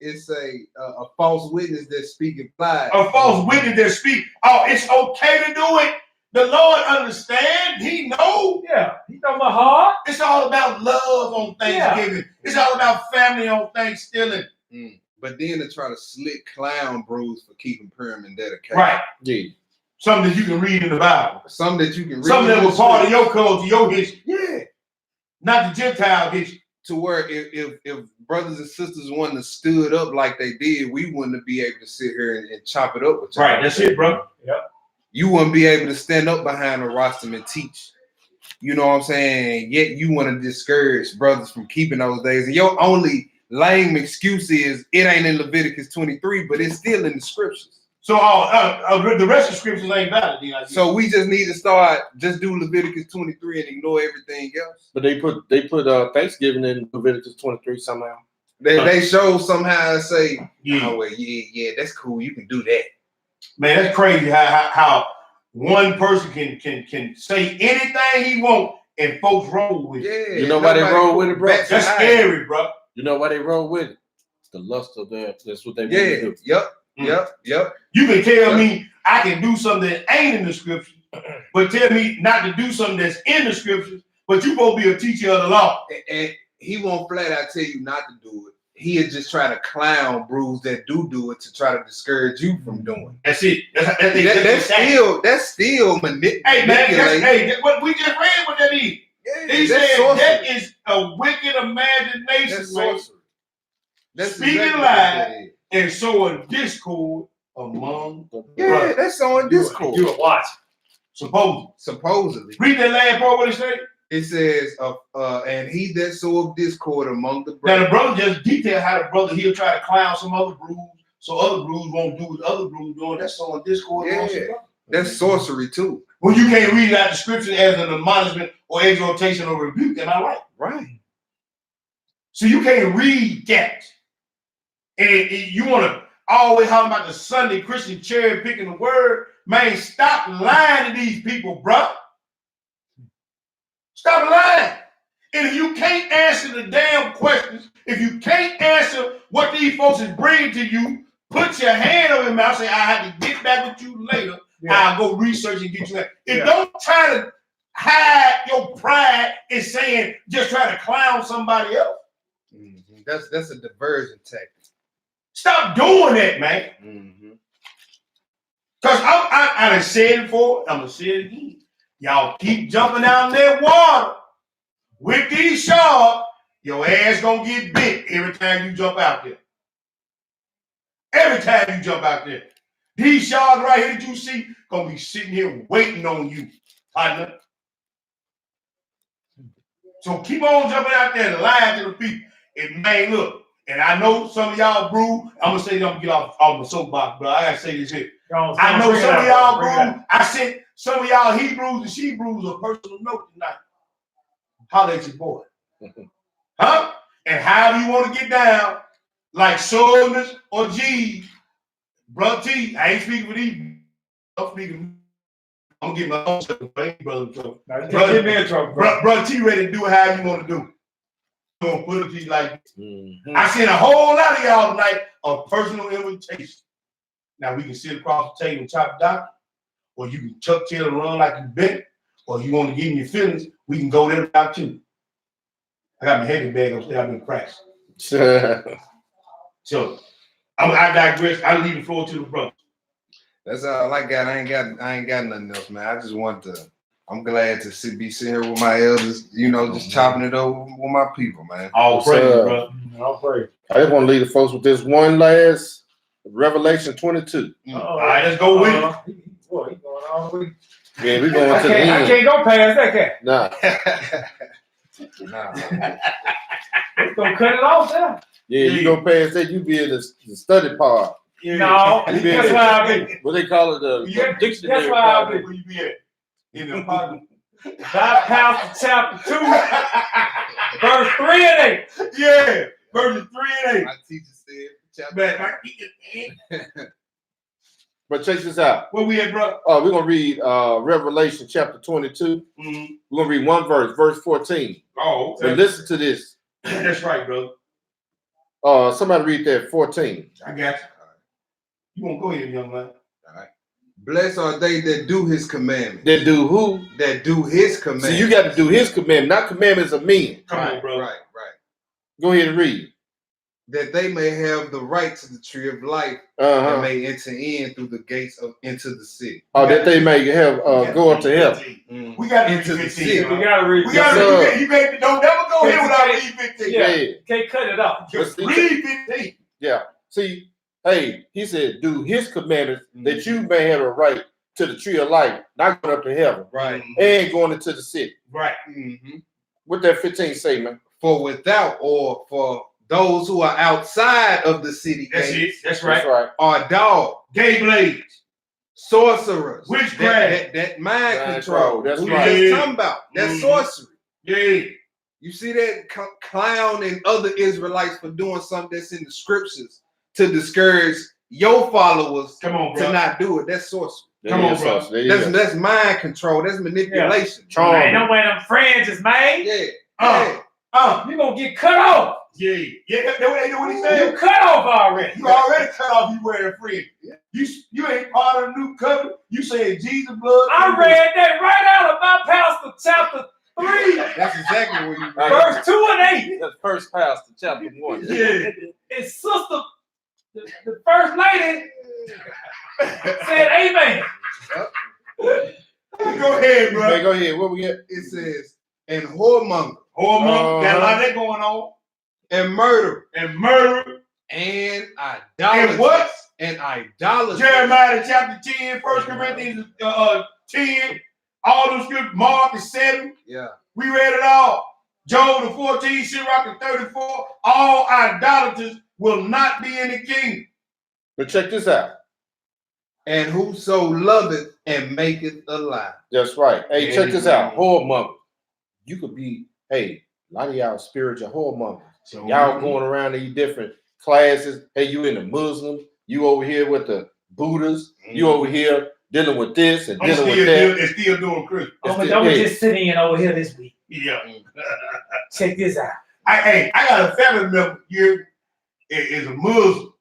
It's a false witness that speaking lies. A false witness that speak. Oh, it's okay to do it. The Lord understand. He know. Yeah, he know my heart. It's all about love on Thanksgiving. Yeah. It's all about family on Thanksgiving. But then to try to slick clown brews for keeping Purim and dedication. Right. Yeah. Something that you can read in the Bible. Something that you can read. Something that was part of your culture, your history. Yeah. Not the Gentile history. To where if brothers and sisters wouldn't have stood up like they did, we wouldn't be able to sit here and chop it up with you. Right, that's it, bro. Yep. You wouldn't be able to stand up behind the rostrum and teach. You know what I'm saying? Yet you want to discourage brothers from keeping those days. And your only lame excuse is it ain't in Leviticus 23, but it's still in the scriptures. So the rest of the scriptures ain't valid. So we just need to just do Leviticus 23 and ignore everything else. But they put Thanksgiving in Leviticus 23 somehow. They show somehow and say, Yeah. oh well, yeah, that's cool. You can do that. Man, that's crazy how one person can say anything he wants and folks roll with it. Yeah. You know why they roll with it, bro? That's scary, bro. You know why they roll with it? It's the lust of their. That's what they want Yeah. to do. Yep. You can tell me I can do something that ain't in the scriptures, but tell me not to do something that's in the scriptures, but you supposed to be a teacher of the law. And he won't flat out tell you not to do it. He'll just try to clown brews that do it to try to discourage you from doing it. That's it. That's still manipulating. Hey man, what we just read what that is. Yeah, He that's said sorcery. that is a wicked imagination, That's man, sorcery. That's speaking exactly lies what that is. and sowing discord among the Yeah, brothers. that's on Discord. You were watching. Supposedly. Read that last part. What it say? It says, and he that soweth discord among the Now brothers. the brother just detailed how the brother he'll try to clown some other brews, so other brews won't do what other brews doing. That's sowing discord amongst the Yeah. brothers. That's sorcery too. When you can't read it out the scripture as an admonishment or exhortation or rebuke, am I right? Right. So you can't read that. And you want to always holler about the Sunday Christian cherry picking the word. Man, stop lying to these people, bro. Stop lying. And if you can't answer the damn questions, if you can't answer what these folks is bringing to you, put your hand on your mouth, say, I have to get back with you later. Yeah. I'll go research and get you that. Yeah. Don't try to hide your pride in saying, just try to clown somebody else. Mm-hmm. That's a diversion tactic. Stop doing that, man. Mm-hmm. Because I done said it before, I'm going to say it again. Y'all keep jumping out in that water with these sharks, your ass going to get bit every time you jump out there. Every time you jump out there. These sharks right here that you see going to be sitting here waiting on you, partner. So keep on jumping out there and lying to the people. And man, look, and I know some of y'all brew, I'm going to say, I'm going to get off my soapbox, but I got to say this here. I know some of y'all Hebrews. I sent some of y'all Hebrews and Hebrews a personal note tonight. Holla at your boy. Huh? And how do you want to get down? Like Shoulders or G's. Brother T, I ain't speaking for these. I'm speaking. I'm getting my own stuff. Brother trouble. Get me in trouble. Brother T ready to do it how you want to do it. Gonna put it to you like I sent a whole lot of y'all tonight a personal invitation. Now we can sit across the table and chop it down, or you can tuck tail and run like you bent, or you want to give me your feelings, we can go there without you. I got my heavy bag upstairs, I've been crashed. So I digress. I leave the floor to the brother. That's all I got. I ain't got nothing else, man. I just want to. I'm glad to be sitting here with my elders, just chopping it over with my people, man. All praise, bro. All praise. I just want to leave the folks with this one last Revelation 22. All right, let's go with it. Boy, he going all the way. Yeah, we going to the end. I can't go past that cat. Nah. It's gonna cut it off there. Yeah, you go past that, you be in the study part. Yeah. No, that's why I be. What they call it, the dictionary. That's why I be. Where you be at? In the apartment. Bypass chapter 2, verse 3 and 8. Yeah, verses 3 and 8. My teacher said, chapter. But check this out. Where we at, bro? We're going to read Revelation chapter 22. Mm-hmm. We're going to read one verse 14. Oh, okay. But listen to this. That's right, brother. Somebody read that 14. I got you. You want to go ahead, young man. All right. Blessed are they that do his commandments. That do who? That do his commandments. See, you got to do his commandments, not commandments of men. Come on, bro. Right. Go ahead and read. That they may have the right to the tree of life and may enter in through the gates into the city. That they may have go up to heaven. Mm-hmm. We got to into read the 15. city. We gotta read. We got to. You don't never go here without reading 15. Yeah. Can't cut it off. Just read 15. Yeah. See, hey, he said, do his commandments that you may have a right to the tree of life, not going up to heaven, right, and going into the city. Right. Mm-hmm. What that 15 say, man? For without, or for those who are outside of the city. That's gates, it. That's right. Are dogs, gay blades, sorcerers, witchcraft, that mind control. That's who right. you just talking about? That's sorcery. Yeah. You see that clown and other Israelites for doing something that's in the scriptures to discourage your followers to not do it. That's sorcery. Come on, bro. That's mind control. That's manipulation. Yeah. Ain't no way them friends is made. Yeah. You gonna get cut off. Yeah. That's what he said. You cut off already. You already cut off. You wearing friend. You ain't part of the new covenant. You saying Jesus blood. I read that right out of my pastor chapter 3. That's exactly what you read. Verse 2 and 8. That's first pastor chapter 1. Yeah. And sister, the first lady said amen. Go ahead, bro. Hey, go ahead. What we get? It says, and whoremonger. Got a lot of that going on. And murder. And murder. And idolatry. And what? And idolatry. Jeremiah chapter 10, 1 Corinthians 10, all those scriptures, Mark is 7. Yeah. We read it all. Job the 14, Sirach the 34. All idolaters will not be in the kingdom. But check this out. And whoso loveth and maketh a lie. That's right. Hey, check this out. Whoremonger. You could be, a lot of y'all spiritual whoremonger. So y'all going around these different classes. Hey, you in the Muslim. You over here with the Buddhists. You over here dealing with this and dealing with that. And still doing Christmas. I was just sitting in over here this week. Yeah. Check this out. I got a family member here is a Muslim.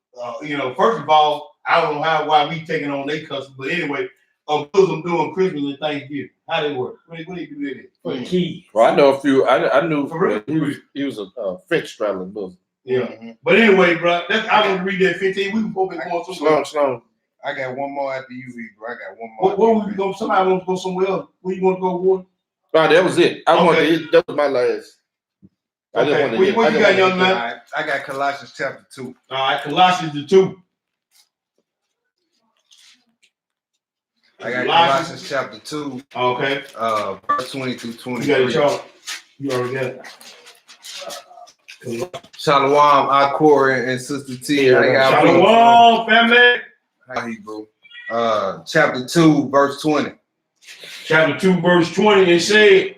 First of all, I don't know why we taking on their custom, but anyway, a Muslim doing Christmas and Thanksgiving. How they work? What do they do with it? For the kids. Well, I know a few. I knew For real? he was a French straddling Muslim. Yeah. Mm-hmm. But anyway, bro, I want to read that 15. We can both be going somewhere. Slow. I got one more after you read, bro. I got one more. Where we go? Somebody wants to go somewhere else. Where you want to go, Ward? No, that was it. That was my last. Okay. What you got, young man? Right. I got Colossians chapter 2. All right, Colossians the 2. I got Colossians chapter 2. Okay. Verse 20 through 23. You got it, Charles. You already got it. Shalom, Akor, and Sister T. Shalom, family. Hi, Hebrew. chapter 2, verse 20. Chapter 2, verse 20, it said,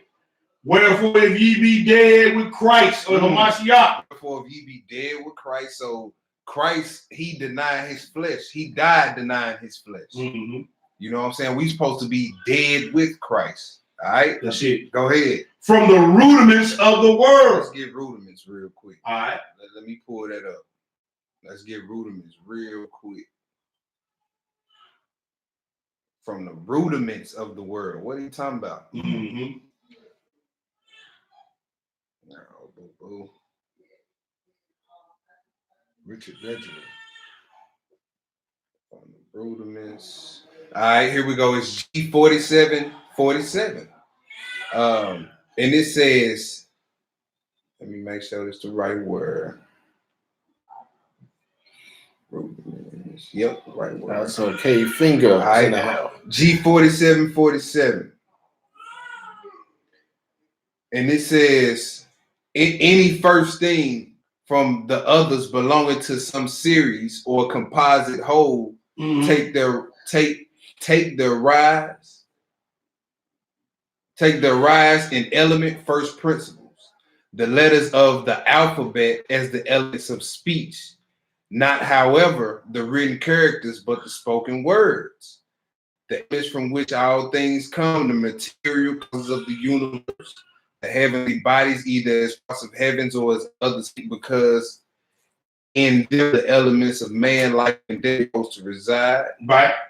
wherefore if ye be dead with Christ, or Hamashiach. Wherefore if ye be dead with Christ, so Christ, he denied his flesh. He died denying his flesh. Mm-hmm. You know what I'm saying? We supposed to be dead with Christ. All right? That's it. Go ahead. From the rudiments of the world. Let's get rudiments real quick. All right. Let me pull that up. Let's get rudiments real quick. From the rudiments of the world. What are you talking about? Mm-hmm. Oh, Richard Benjamin. From the rudiments. All right, here we go. It's G4747. And it says, let me make sure it's the right word. Rudiments. Yep, the right word. That's okay. Finger. All right, G4747. And it says, any first thing from the others belonging to some series or composite whole, take their rise in element first principles, the letters of the alphabet as the elements of speech, not however the written characters, but the spoken words, the image from which all things come, the material causes of the universe, the heavenly bodies, either as parts of heavens or as others, because in them the elements of man, life, and death are supposed to reside.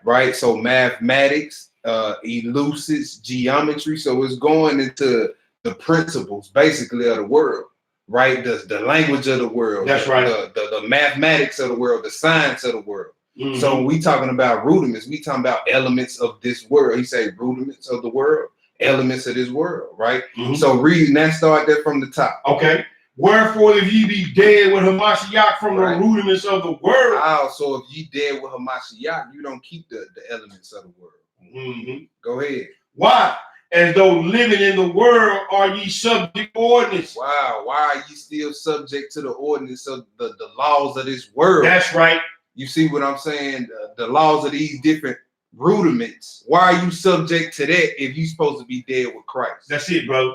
Right. So mathematics, elucids, geometry. So it's going into the principles, basically, of the world. Right. The language of the world. That's right. The mathematics of the world, the science of the world. Mm-hmm. So when we talking about rudiments, we talking about elements of this world. He say rudiments of the world. Elements of this world, right? Mm-hmm. So reading that, start there from the top. Okay. Wherefore, if ye be dead with Hamashiach from the rudiments of the world. Oh, so if ye dead with Hamashiach, you don't keep the elements of the world. Mm-hmm. Go ahead. Why? As though living in the world are ye subject ordinance. Wow. Why are ye still subject to the ordinance of the laws of this world? That's right. You see what I'm saying? The laws of these different rudiments. Why are you subject to that if you're supposed to be dead with Christ? That's it, brother.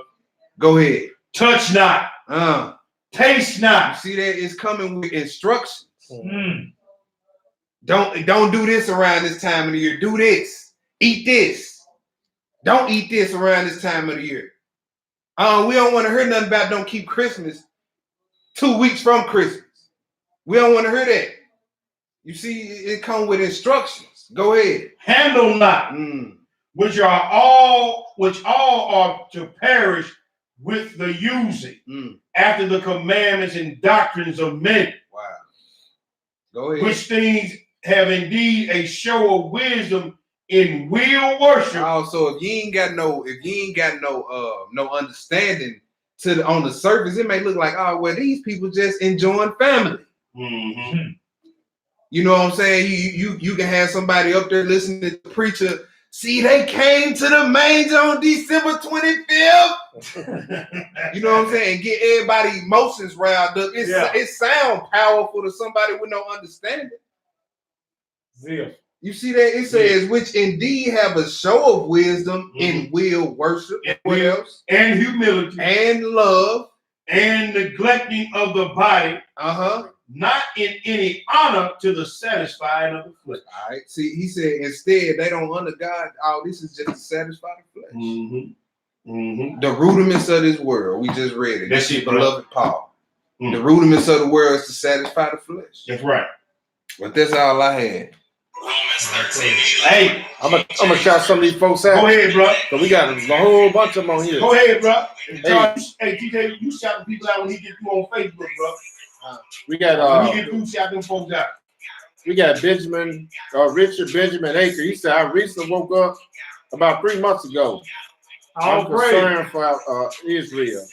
Go ahead. Touch not. Taste not. You see that? It's coming with instructions. Mm. Don't do this around this time of the year. Do this. Eat this. Don't eat this around this time of the year. We don't want to hear nothing about don't keep Christmas 2 weeks from Christmas. We don't want to hear that. You see, it comes with instructions. Go ahead. Handle not, which all are to perish with the using, after the commandments and doctrines of men. Wow. Go ahead. Which things have indeed a show of wisdom in will worship. Also, if you ain't got no understanding on the surface, it may look like, oh well, these people just enjoying family. Mm-hmm. You know what I'm saying? You can have somebody up there listening to the preacher. See, they came to the manger on December 25th. You know what I'm saying? Get everybody emotions riled up. It sounds powerful to somebody with no understanding. Yeah. You see that? It says, which indeed have a show of wisdom in will worship. What else? And humility. And love. And neglecting of the body. Not in any honor to the satisfying of the flesh. All right. See, he said instead they don't honor God. Oh, this is just to satisfy the flesh. Mm-hmm. Mm-hmm. The rudiments of this world. We just read it. That's it, beloved Paul. The rudiments of the world is to satisfy the flesh. That's right. But that's all I had. Romans 13. Hey, I'm gonna shout some of these folks out. Go ahead, bro. So we got a whole bunch of them on here. Go ahead, bro. Hey, TK, you shout the people out when he gets you on Facebook, bro. We got when he get through, shout them folks out. We got Benjamin, Richard Benjamin Aker. He said, I recently woke up about 3 months ago. I'm concerned for Israel.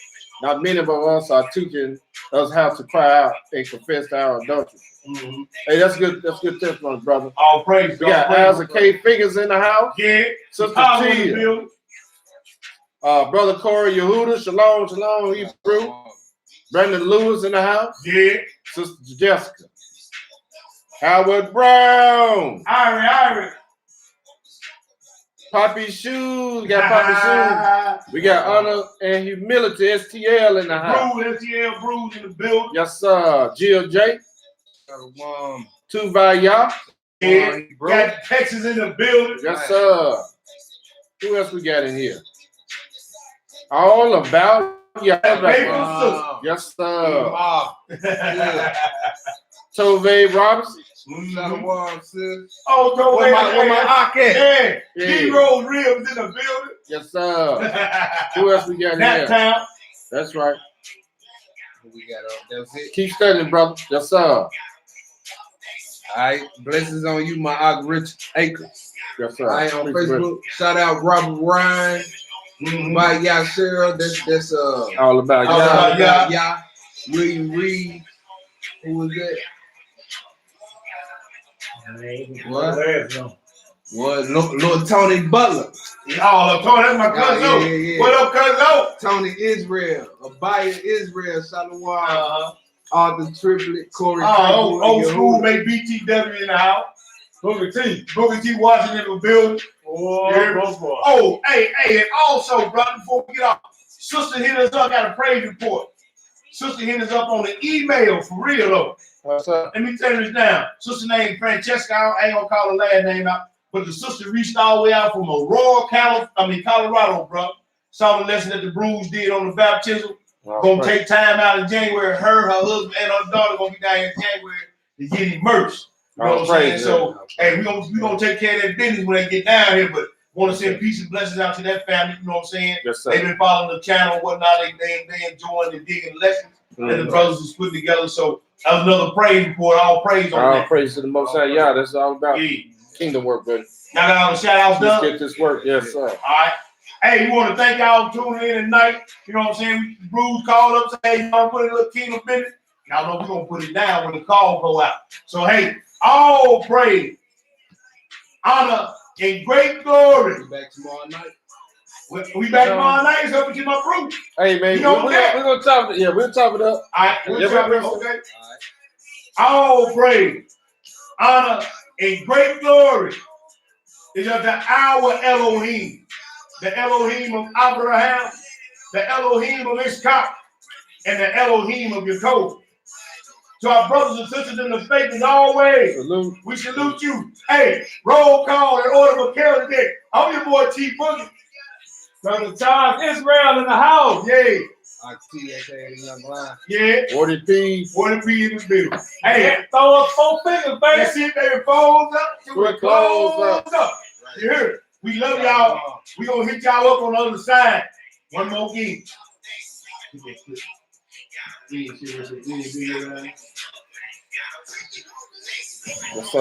Not many of us are teaching us how to cry out and confess our adultery. Mm-hmm. Hey, that's good. That's good testimony, brother. All praise. We got Isaac K. Fingers in the house. Yeah. Sister Tia. Brother Corey Yehuda. Shalom, shalom, Hebrew. Brandon Lewis in the house. Yeah. Sister Jessica. Howard Brown. Irie. Poppy Shoes. Got Poppy Shoes. We got Honor and Humility, STL in the house. Bruce, STL Bruce in the building. Yes, sir. Jill J. Tuvaya. Yeah. Got Texas in the building. Yes, sir. Who else we got in here? All about yes, sir. Tove Robinson. Oh, Tove. Where my Yeah. D-Rose Ribs in the building. Yes, sir. Who else we got in here? Town. That's right. We got that's it. Keep studying, brother. Yes, sir. All right, blessings on you, my Uncle Rich Acres. Yes, sir. All right, on Facebook. Shout out Robert Ryan. By Yashira. That's all about y'all. William Reed. Who was that? What? Lord Tony Butler. Oh, Tony, that's my cousin. Yeah. What up, cousin? Tony Israel. Abaya Israel. Shalom. Arthur Triplet. Corey. Old school, mate. BTW in the house. Booker T watching in the building. Hey, and also, brother, before we get off, Sister hit us up, got a praise report. Sister hit us up on the email, for real, though. What's up? Let me tell you this now. Sister named Francesca, I ain't gonna call her last name out, but the sister reached all the way out from Colorado, bro. Saw the lesson that the Bruce did on the baptism. Gonna take time out in January. Her husband, and her daughter gonna be down in January to get immersed. You know what I'm saying? So, hey, we gonna take care of that business when they get down here, but want to send peace and blessings out to that family. You know what I'm saying? Yes, sir. They've been following the channel and whatnot. They enjoying and digging the lessons that the brothers is putting together. So that was another praise report. All praise on that. All praise to the Most High. Yeah, that's all about kingdom work, buddy. Y'all got all the shout outs done? Let's get this work. Yes, sir. All right. Hey, we want to thank y'all for tuning in tonight. You know what I'm saying? Bruce called up, said, hey, y'all put a little kingdom business. Y'all know we're going to put it down when the call go out. So, hey, all praise, honor, and great glory. We back tomorrow night. We back tomorrow night. It's up to my Bruce. Hey, man, we're going to top it. Yeah, we'll top it up. All right. We'll top it up. Okay. All praise, honor, and great glory is of the our Elohim, the Elohim of Abraham, the Elohim of Ishak, and the Elohim of Jacob. To our brothers and sisters in the faith, as always, we salute you. Hey, roll call in order for Carol today. I'm your boy T Boogie. Brother Charles Israel in the house. Yay. Yeah. 40 P. 40 P in the middle. Hey, throw up 4 fingers, baby. That's it, baby. Folds up. Close up. You hear it? We love y'all. We gonna hit y'all up on the other side. One more game. What's up?